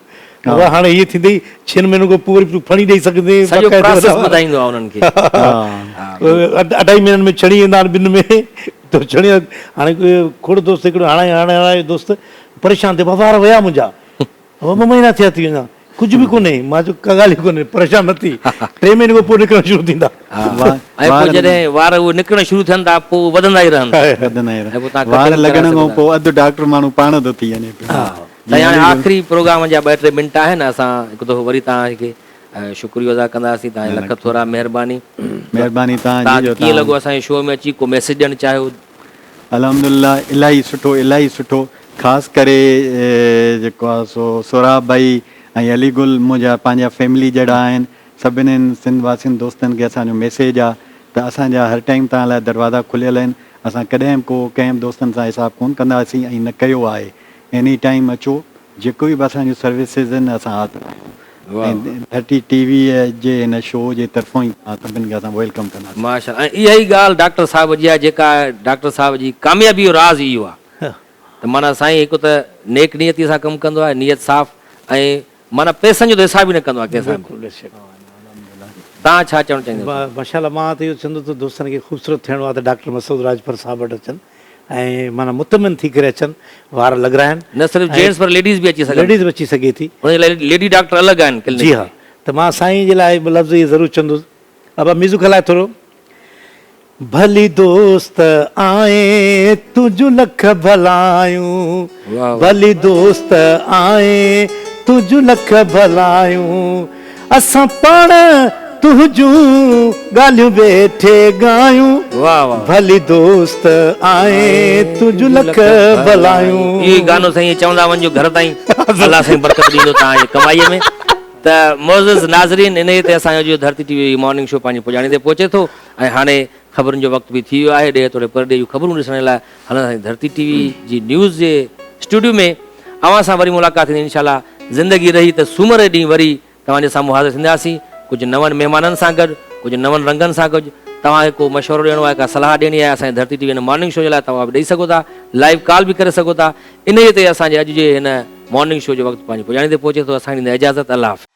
हाणे इहे थींदे 6 महीननि खां पोइ वरी फणी ॾेई सघंदे, ॿुधाईंदो आहे उन्हनि खे। 2.5 महीननि में छड़ी वेंदा आहिनि, ॿिनि में त छड़ी। हाणे खोड़ दोस्त हिकिड़ो हाणे दोस्त परेशान थिए, बाबा वार विया मुंहिंजा 2 महीना थिया थी वञा, कुझु बि कोन्हे। मां चयो का ॻाल्हि ई कोन्हे, परेशान न थी, 3 महीने खां पोइ निकिरणु शुरू थींदा। ऐं पोइ जॾहिं वार उहे निकिरणु शुरू थियनि था, पोइ वधंदा ई रहंदा, वार लॻण खां पोइ अधु डॉक्टर माण्हू पाण थो थी वञे। हाणे आख़िरी प्रोग्राम जा 2-3 मिंट आहिनि, असां हिकु दफ़ो वरी तव्हांखे शुक्रियो अदा कंदासीं, तव्हांजी लख थोरा महिरबानी। तव्हांजी कीअं लॻो असांजे शो में अची, को मैसेज ॾियणु चाहियो? अल्हम्दुलिल्लाह, इलाही सुठो, इलाही सुठो। ख़ासि करे जेको आहे सो सोराब भाई ऐं अलीगुल मुंहिंजा पंहिंजा फैमिली जहिड़ा आहिनि, सभिनीनि सिंध वासियुनि दोस्तनि खे असांजो मैसेज आहे त असांजा हर टाइम तव्हां लाइ दरवाज़ा खुलियल आहिनि। असां कॾहिं को कंहिं दोस्तनि सां हिसाबु कोन्ह कंदासीं ऐं न कयो आहे। एनी टाइम अचो, जेको बि असांजूं सर्विसिस आहिनि असां हाज़िर आहियूं। वाह। धरती टीवी जे हिन शो जे तरफ़ां ई सभिनि खे असां वेलकम कंदासीं। माशा ऐं इहा ई ॻाल्हि डॉक्टर साहिब जी आहे जेका डॉक्टर साहिब जी कामयाबी जो राज़ इहो आहे त माना साईं हिकु त नेक नियती सां कमु कंदो आहे, नियत साफ़ ऐं माना पैसनि जो त हिसाब ई न कंदो आहे कंहिंसां बि। तव्हां छा चवणु चाहींदा? माशाल्लाह मां त इहो चवंदो त दोस्तनि खे ख़ूबसूरत थियणो आहे त डॉक्टर मसूद राजपर साहब वटि अचनि ऐं माना मुतमिन थी करे अचनि, वार लॻराइनि। न सिर्फ़ु जेंट्स पर लेडीज़ बि अची सघे, लेडीज़ बि अची सघे थी। हुनजे लाइ लेडी डॉक्टर अलॻि आहिनि क्लिनिक। जी हा, त मां साईं जे लाइ लफ़्ज़ इहे ज़रूरु चवंदुसि। अब म्यूज़िक हलाए थोरो। भली दोस्त आए तुझु लख भलायूं, वाह। भली दोस्त आए तुझु लख भलायूं, असां पाण तुझूं ॻाल्हियूं वेठे गायूं। वाह वाह। भली दोस्त आए तुझु लख भलायूं। इहो गानो साईं चवंदा वञो घर ताईं, अलाह साईं बरकत ॾींदो तव्हांजे कमाईअ में। त मोज़िज़ नाज़रीन, इन ते असांजो धरती टीवी मॉर्निंग शो पंहिंजी पुॼाणी ते पहुचे थो ऐं हाणे ख़बरुनि जो वक़्तु बि थी वियो आहे। ॾे थोरे परॾे जूं ख़बरूं ॾिसण लाइ हलंदासीं धरती टीवी जी न्यूज़ जे स्टूडियो में। अवां सां वरी मुलाक़ात थींदी इंशाल्लाह। ज़िंदगी रही त सूमर ॾींहुं वरी तव्हांजे साम्हूं हाज़िर थींदासीं कुझु नवनि महिमाननि सां गॾु, कुझु नवनि रंगनि सां गॾु। तव्हांखे को मशवरो ॾियणो आहे, का सलाह ॾियणी आहे असांजे धरती टीवी हिन मॉर्निंग शो जे लाइ, तव्हां बि ॾेई सघो था, लाइव कॉल बि करे सघो था। इन ते असांजे अॼु जे हिन मॉर्निंग शो जो वक़्तु पंहिंजी पुॼाणी ते पहुचे थो। असांजी इजाज़त, अल्लाह हाफ़िज़।